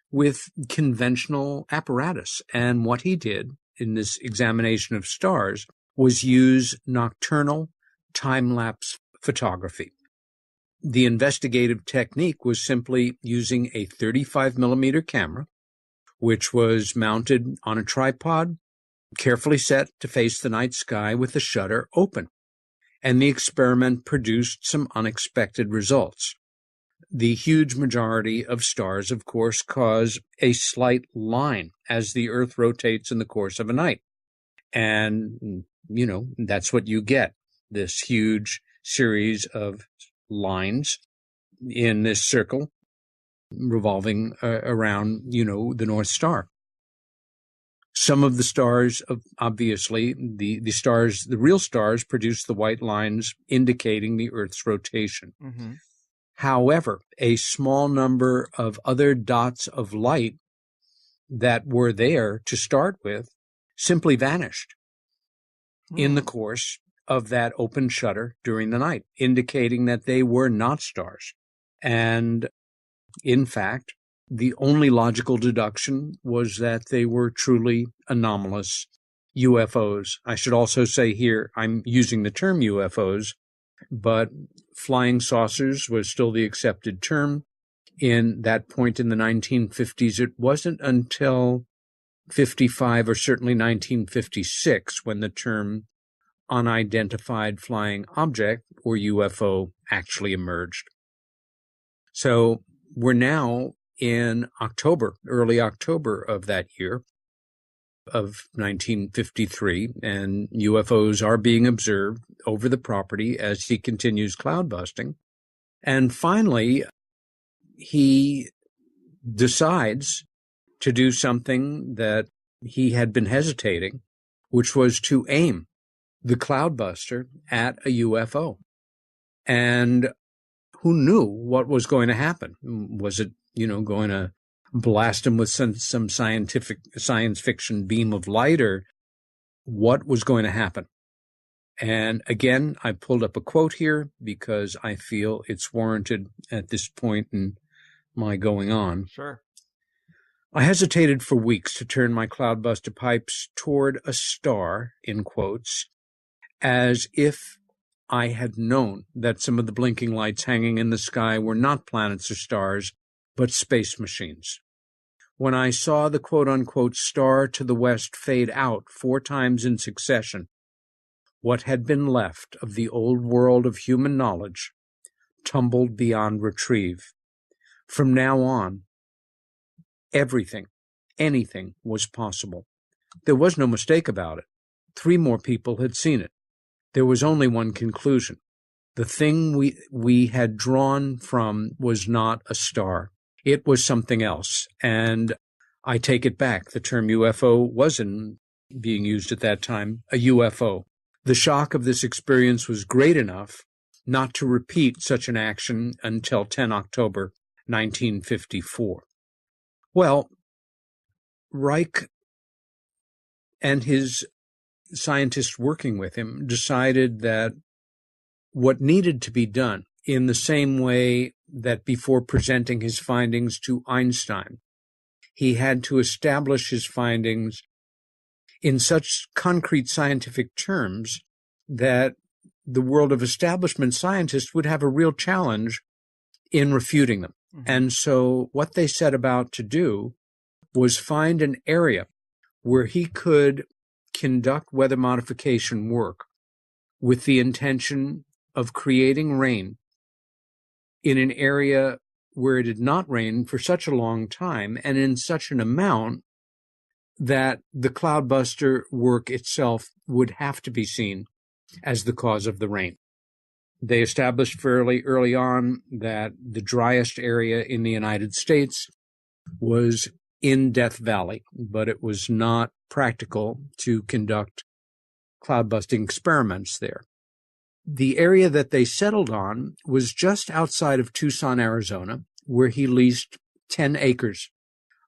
with conventional apparatus. And what he did in this examination of stars was use nocturnal time-lapse photography. The investigative technique was simply using a 35-millimeter camera, which was mounted on a tripod, carefully set to face the night sky with the shutter open. And the experiment produced some unexpected results. The huge majority of stars, of course, cause a slight line as the Earth rotates in the course of a night. And, that's what you get, this huge series of lines in this circle revolving around, the North Star. Some of the stars, obviously, the real stars produce the white lines indicating the Earth's rotation. Mm-hmm. However, a small number of other dots of light that were there to start with simply vanished in the course of that open shutter during the night, indicating that they were not stars. And in fact, the only logical deduction was that they were truly anomalous UFOs. I should also say here, I'm using the term UFOs, but flying saucers was still the accepted term. In that point in the 1950s, it wasn't until 55 or certainly 1956 when the term unidentified flying object, or UFO, actually emerged. So we're now in October, early October of that year of 1953, and UFOs are being observed over the property as he continues cloud busting. And finally, he decides to do something that he had been hesitating, which was to aim the cloud buster at a UFO. And who knew what was going to happen? Was it, going to blast him with some science fiction beam of light, or what was going to happen? And again, I pulled up a quote here because I feel it's warranted at this point in my going on. Sure. I hesitated for weeks to turn my cloudbuster pipes toward a star, in quotes, as if I had known that some of the blinking lights hanging in the sky were not planets or stars, but space machines. When I saw the quote-unquote star to the west fade out 4 times in succession, what had been left of the old world of human knowledge tumbled beyond retrieve. From now on, everything, anything was possible. There was no mistake about it. 3 more people had seen it. There was only one conclusion. The thing we had drawn from was not a star. It was something else. And I take it back. The term UFO was in being used at that time, a UFO. The shock of this experience was great enough not to repeat such an action until 10 October 1954. Well, Reich and his scientists working with him decided that what needed to be done, in the same way that before presenting his findings to Einstein, he had to establish his findings in such concrete scientific terms that the world of establishment scientists would have a real challenge in refuting them. Mm-hmm. And so what they set about to do was find an area where he could conduct weather modification work with the intention of creating rain in an area where it had not rained for such a long time and in such an amount that the cloudbuster work itself would have to be seen as the cause of the rain. They established fairly early on that the driest area in the United States was in Death Valley, but it was not practical to conduct cloud-busting experiments there. The area that they settled on was just outside of Tucson, Arizona, where he leased 10 acres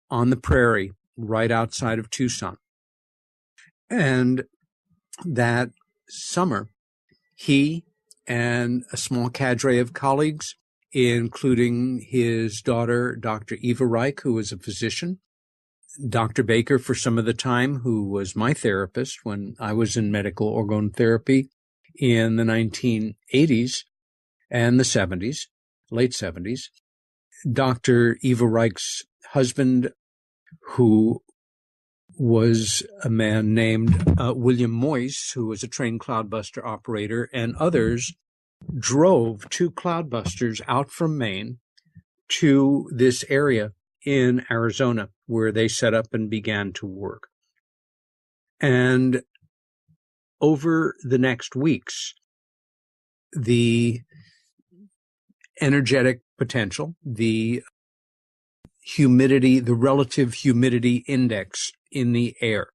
on the prairie right outside of Tucson. And that summer, he and a small cadre of colleagues, including his daughter, Dr. Eva Reich, who was a physician, Dr. Baker for some of the time, who was my therapist when I was in medical orgone therapy in the 1980s and the 70s, late 70s. Dr. Eva Reich's husband, who was a man named William Moyse, who was a trained cloudbuster operator, and others drove 2 cloudbusters out from Maine to this area in Arizona, where they set up and began to work. And over the next weeks, the energetic potential, the humidity, the relative humidity index in the air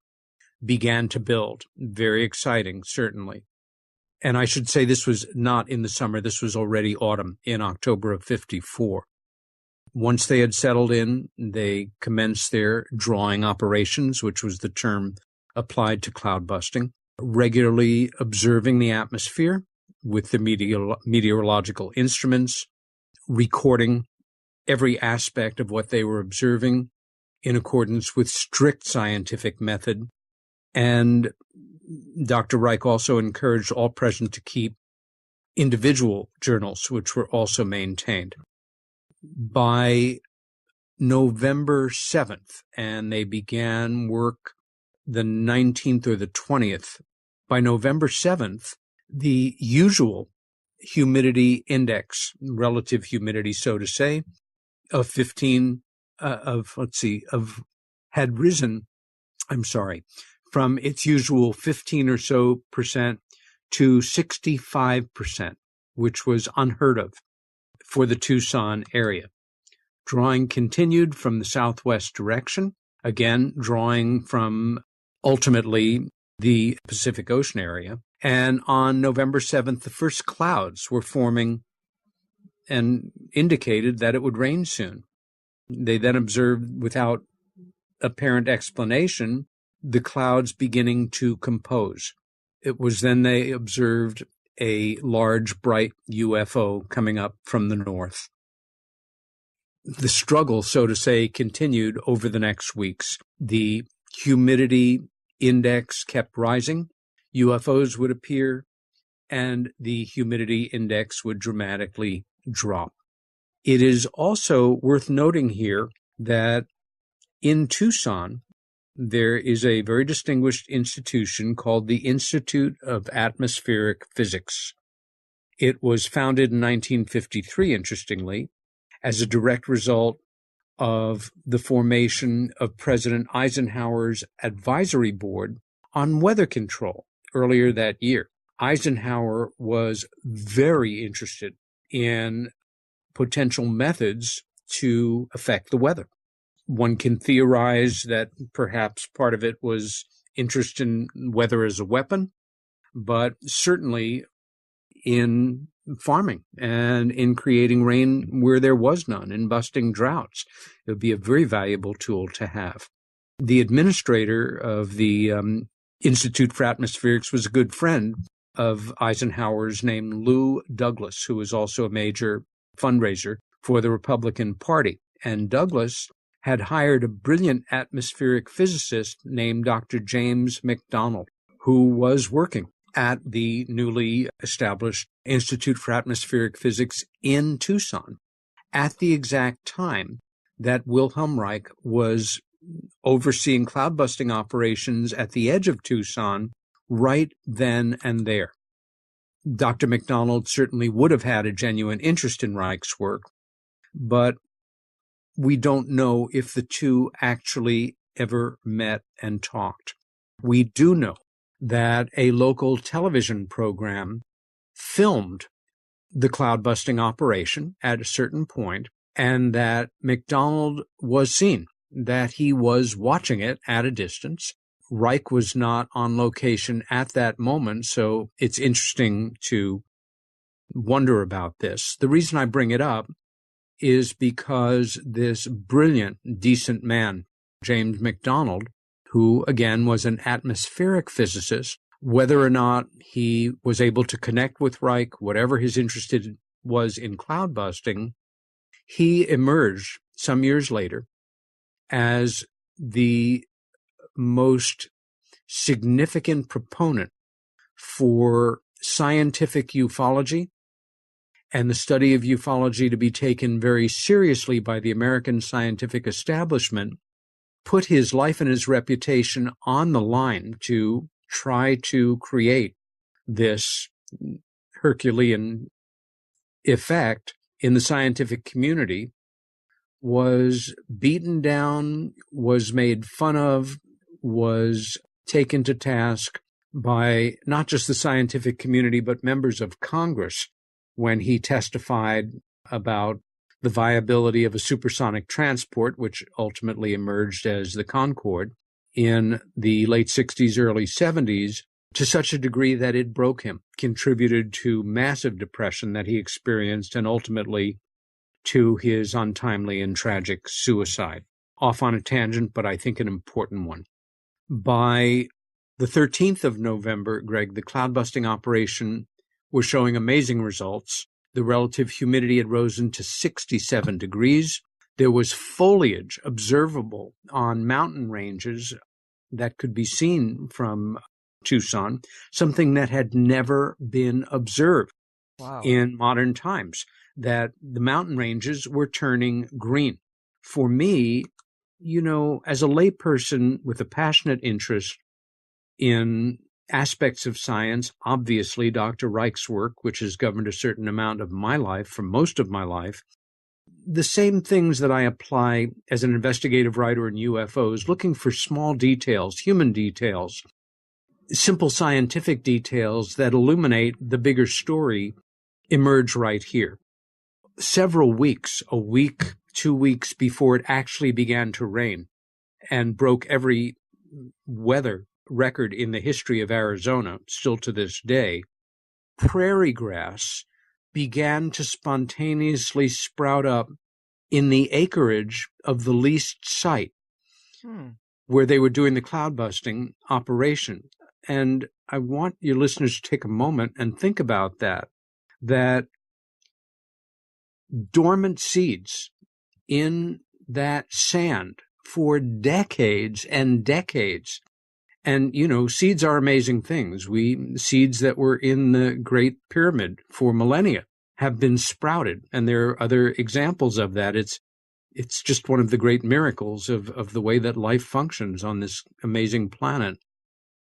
began to build. Very exciting, certainly. And I should say this was not in the summer. This was already autumn in October of 54. Once they had settled in, they commenced their drawing operations, which was the term applied to cloud busting, regularly observing the atmosphere with the meteorological instruments, recording every aspect of what they were observing in accordance with strict scientific method. And Dr. Reich also encouraged all present to keep individual journals, which were also maintained. By November 7th, and they began work the 19th or the 20th, by November 7th, the usual humidity index, relative humidity, so to say, of 15, had risen, from its usual 15 or so percent to 65%, which was unheard of for the Tucson area. Drawing continued from the southwest direction, again, drawing from ultimately the Pacific Ocean area. And on November 7th, the first clouds were forming and indicated that it would rain soon. They then observed, without apparent explanation, the clouds beginning to compose. It was then they observed a large, bright UFO coming up from the north. The struggle, so to say, continued over the next weeks. The humidity index kept rising. UFOs would appear, and the humidity index would dramatically drop. It is also worth noting here that in Tucson, there is a very distinguished institution called the Institute of Atmospheric Physics. It was founded in 1953, interestingly, as a direct result of the formation of President Eisenhower's advisory board on weather control earlier that year. Eisenhower was very interested in potential methods to affect the weather. One can theorize that perhaps part of it was interest in weather as a weapon, but certainly in farming and in creating rain where there was none, in busting droughts. It would be a very valuable tool to have. The administrator of the Institute for Atmospherics was a good friend of Eisenhower's named Lou Douglas, who was also a major fundraiser for the Republican Party. And Douglas had hired a brilliant atmospheric physicist named Dr. James McDonald, who was working at the newly established Institute for Atmospheric Physics in Tucson at the exact time that Wilhelm Reich was overseeing cloud-busting operations at the edge of Tucson right then and there. Dr. McDonald certainly would have had a genuine interest in Reich's work, but we don't know if the two actually ever met and talked. We do know that a local television program filmed the cloud-busting operation at a certain point, and that McDonald was seen, that he was watching it at a distance. Reich was not on location at that moment, so it's interesting to wonder about this. The reason I bring it up is because this brilliant, decent man, James McDonald, who, again, was an atmospheric physicist, whether or not he was able to connect with Reich, whatever his interest was in cloud busting, he emerged some years later as the most significant proponent for scientific ufology and the study of ufology to be taken very seriously by the American scientific establishment, put his life and his reputation on the line to try to create this Herculean effect in the scientific community, was beaten down, was made fun of, was taken to task by not just the scientific community, but members of Congress when he testified about the viability of a supersonic transport, which ultimately emerged as the Concorde in the late 60s, early 70s, to such a degree that it broke him, contributed to massive depression that he experienced, and ultimately to his untimely and tragic suicide. Off on a tangent, but I think an important one. By the 13th of November, Greg, the cloud-busting operation was showing amazing results. The relative humidity had risen to 67 degrees. There was foliage observable on mountain ranges that could be seen from Tucson, something that had never been observed in modern times, that the mountain ranges were turning green. For me, you know, as a layperson with a passionate interest in aspects of science, obviously Dr. Reich's work, which has governed a certain amount of my life, for most of my life, the same things that I apply as an investigative writer in UFOs, looking for small details, human details, simple scientific details that illuminate the bigger story, emerge right here. Several weeks, a week, 2 weeks before it actually began to rain and broke every weather record in the history of Arizona, still to this day, prairie grass began to spontaneously sprout up in the acreage of the leased site where they were doing the cloud busting operation. And I want your listeners to take a moment and think about that dormant seeds in that sand for decades and decades. And, you know, seeds are amazing things. Seeds that were in the Great Pyramid for millennia have been sprouted. And there are other examples of that. It's just one of the great miracles of the way that life functions on this amazing planet.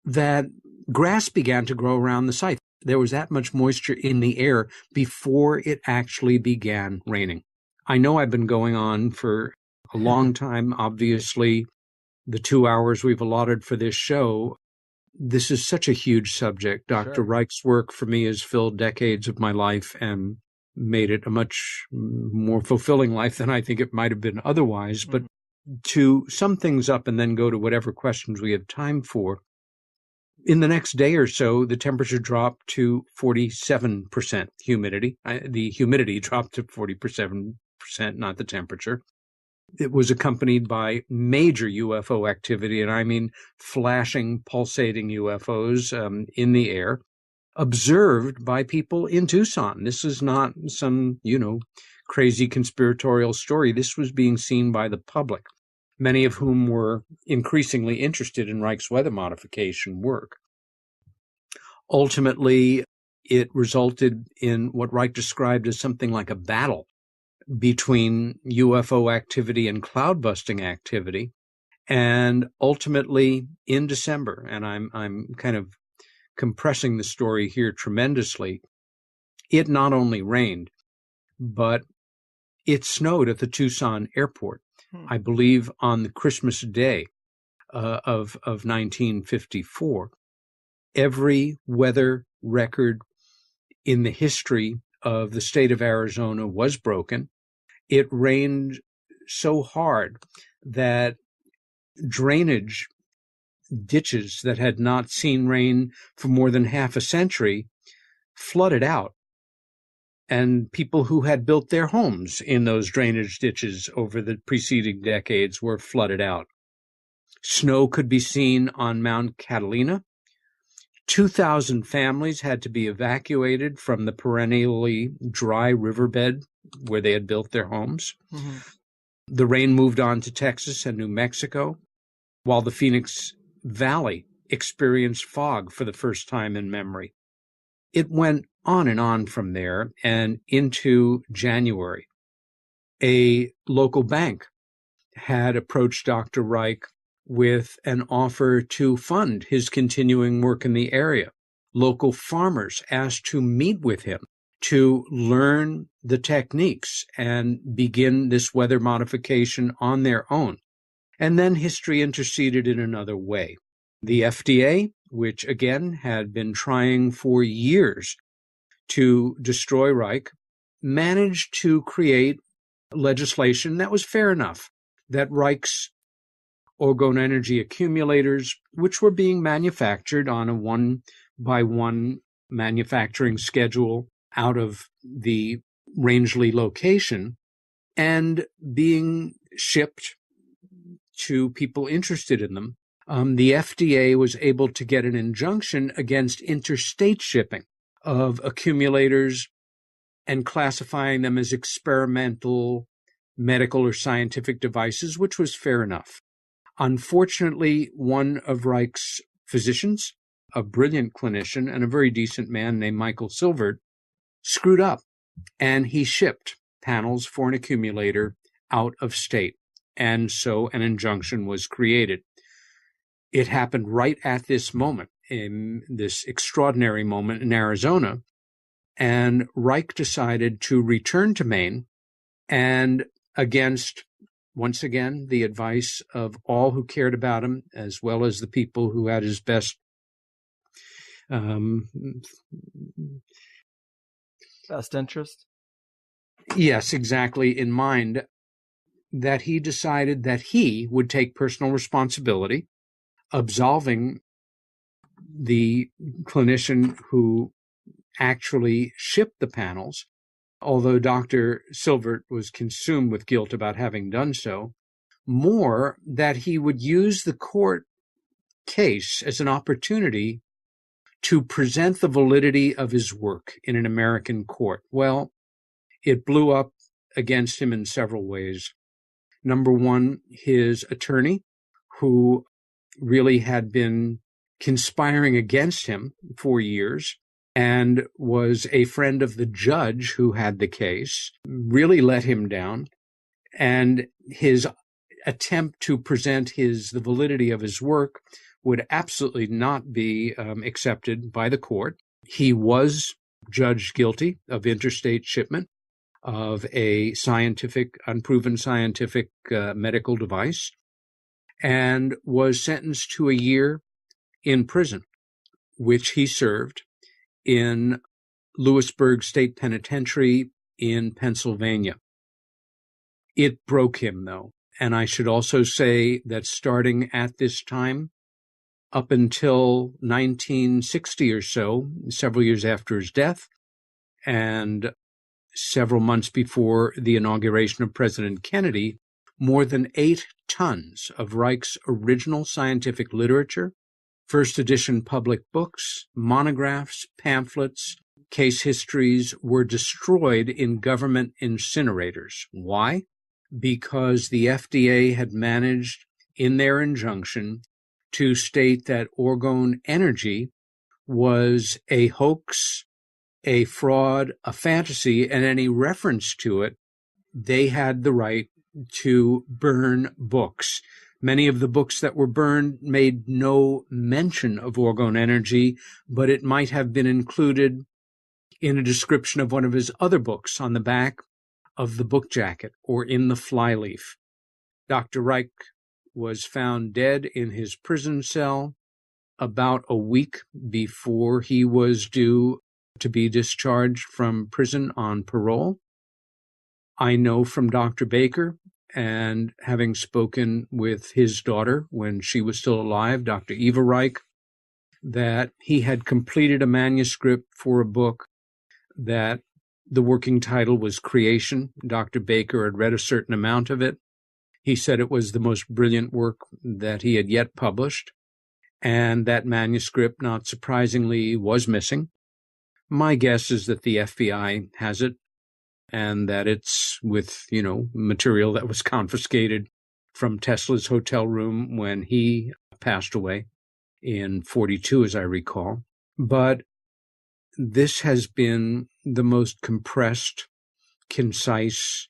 That grass began to grow around the site. There was that much moisture in the air before it actually began raining. I know I've been going on for a long time, obviously. The 2 hours we've allotted for this show, this is such a huge subject. Dr. Reich's work for me has filled decades of my life and made it a much more fulfilling life than I think it might have been otherwise. But to sum things up and then go to whatever questions we have time for, In the next day or so, the temperature dropped to 47% humidity. The humidity dropped to 47%, not the temperature. It was accompanied by major UFO activity, and I mean flashing, pulsating UFOs in the air, observed by people in Tucson. This is not some, crazy conspiratorial story. This was being seen by the public, many of whom were increasingly interested in Reich's weather modification work. Ultimately, it resulted in what Reich described as something like a battle between UFO activity and cloud-busting activity. And ultimately, in December, and I'm kind of compressing the story here tremendously, it not only rained, but it snowed at the Tucson airport, I believe on the Christmas Day of 1954. Every weather record in the history of the state of Arizona was broken. It rained so hard that drainage ditches that had not seen rain for more than half a century flooded out. And people who had built their homes in those drainage ditches over the preceding decades were flooded out. Snow could be seen on Mount Catalina. 2,000 families had to be evacuated from the perennially dry riverbed where they had built their homes. Mm-hmm. The rain moved on to Texas and New Mexico, while the Phoenix Valley experienced fog for the first time in memory. It went on and on from there and into January. A local bank had approached Dr. Reich with an offer to fund his continuing work in the area. Local farmers asked to meet with him to learn the techniques and begin this weather modification on their own. And then history interceded in another way. The FDA, which again had been trying for years to destroy Reich, managed to create legislation that was fair enough, that Reich's Orgone energy accumulators, which were being manufactured on a one-by-one manufacturing schedule out of the Rangeley location and being shipped to people interested in them, the FDA was able to get an injunction against interstate shipping of accumulators and classifying them as experimental, medical, or scientific devices, which was fair enough. Unfortunately, one of Reich's physicians, a brilliant clinician and a very decent man named Michael Silvert, screwed up, and he shipped panels for an accumulator out of state. And so an injunction was created. It happened right at this moment, in this extraordinary moment in Arizona, and Reich decided to return to Maine, and against, once again, the advice of all who cared about him, as well as the people who had his best interest? Yes, exactly, in mind, that he decided that he would take personal responsibility, absolving the clinician who actually shipped the panels, although Dr. Silvert was consumed with guilt about having done so, more that he would use the court case as an opportunity to present the validity of his work in an American court. Well, it blew up against him in several ways. Number one, his attorney, who really had been conspiring against him for years and was a friend of the judge who had the case, really let him down. And his attempt to present the validity of his work would absolutely not be accepted by the court. He was judged guilty of interstate shipment of a unproven scientific medical device, and was sentenced to a year in prison, which he served in Lewisburg State Penitentiary in Pennsylvania. It broke him, though. And I should also say that starting at this time, up until 1960 or so, several years after his death, and several months before the inauguration of President Kennedy, more than 8 tons of Reich's original scientific literature, first edition public books, monographs, pamphlets, case histories were destroyed in government incinerators. Why? Because the FDA had managed, in their injunction, to state that Orgone energy was a hoax, a fraud, a fantasy, and any reference to it, they had the right to burn books. Many of the books that were burned made no mention of Orgone energy, but it might have been included in a description of one of his other books on the back of the book jacket or in the flyleaf. Dr. Reich was found dead in his prison cell about a week before he was due to be discharged from prison on parole. I know from Dr. Baker, and having spoken with his daughter when she was still alive, Dr. Eva Reich, that he had completed a manuscript for a book that the working title was Creation. Dr. Baker had read a certain amount of it. He said it was the most brilliant work that he had yet published, and that manuscript, not surprisingly, was missing. My guess is that the FBI has it, and that it's with, material that was confiscated from Tesla's hotel room when he passed away in 42, as I recall. But this has been the most compressed, concise,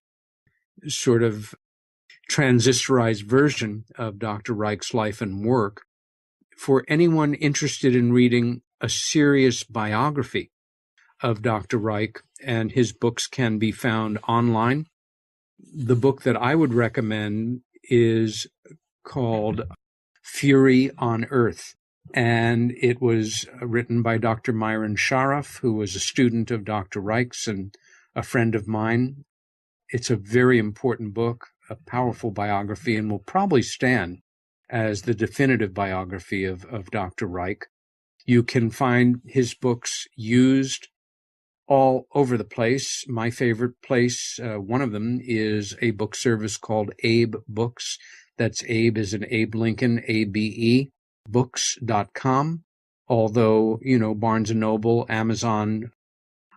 sort of transistorized version of Dr. Reich's life and work. For anyone interested in reading a serious biography of Dr. Reich, and his books can be found online, the book that I would recommend is called Fury on Earth. And it was written by Dr. Myron Sharaff, who was a student of Dr. Reich's and a friend of mine. It's a very important book, a powerful biography, and will probably stand as the definitive biography of Dr. Reich. You can find his books used all over the place. My favorite place, one of them, is a book service called Abe Books. That's Abe as in Abe Lincoln, ABE, books.com. Although, Barnes & Noble, Amazon,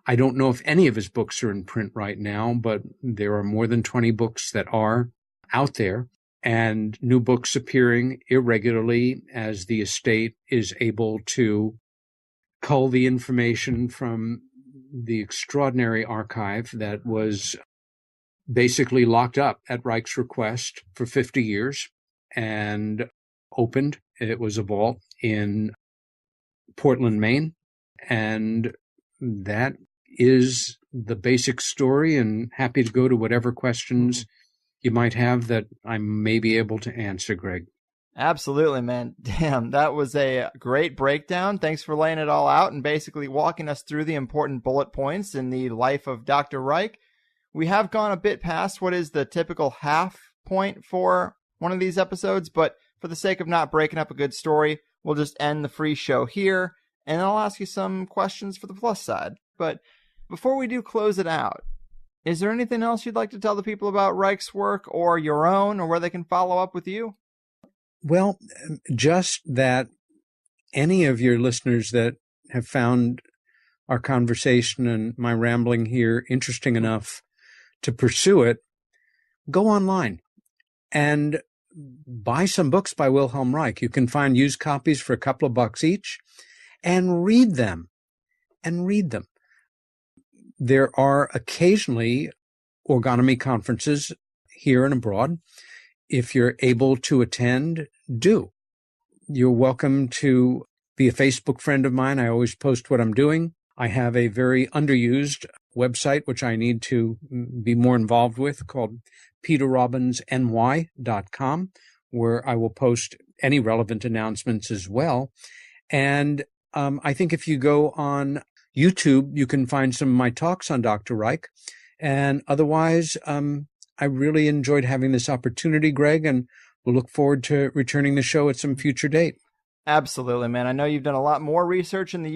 I don't know if any of his books are in print right now, but there are more than 20 books that are out there, and new books appearing irregularly as the estate is able to cull the information from the extraordinary archive that was basically locked up at Reich's request for 50 years and opened. It was a vault in Portland, Maine, and that is the basic story, and happy to go to whatever questions you might have that I may be able to answer, Greg. Absolutely, man. Damn, that was a great breakdown. Thanks for laying it all out and basically walking us through the important bullet points in the life of Dr. Reich. We have gone a bit past what is the typical half point for one of these episodes, but for the sake of not breaking up a good story, we'll just end the free show here, and I'll ask you some questions for the plus side. But before we do close it out, is there anything else you'd like to tell the people about Reich's work or your own, or where they can follow up with you? Well, just that any of your listeners that have found our conversation and my rambling here interesting enough to pursue it, go online and buy some books by Wilhelm Reich. You can find used copies for a couple of bucks each, and read them. There are occasionally orgonomy conferences here and abroad. If you're able to attend, do. You're welcome to be a Facebook friend of mine. I always post what I'm doing. I have a very underused website, which I need to be more involved with, called peterrobbinsny.com, where I will post any relevant announcements as well. And I think if you go on YouTube, you can find some of my talks on Dr. Reich. And otherwise, I really enjoyed having this opportunity, Greg, and we'll look forward to returning the show at some future date. Absolutely, man. I know you've done a lot more research in the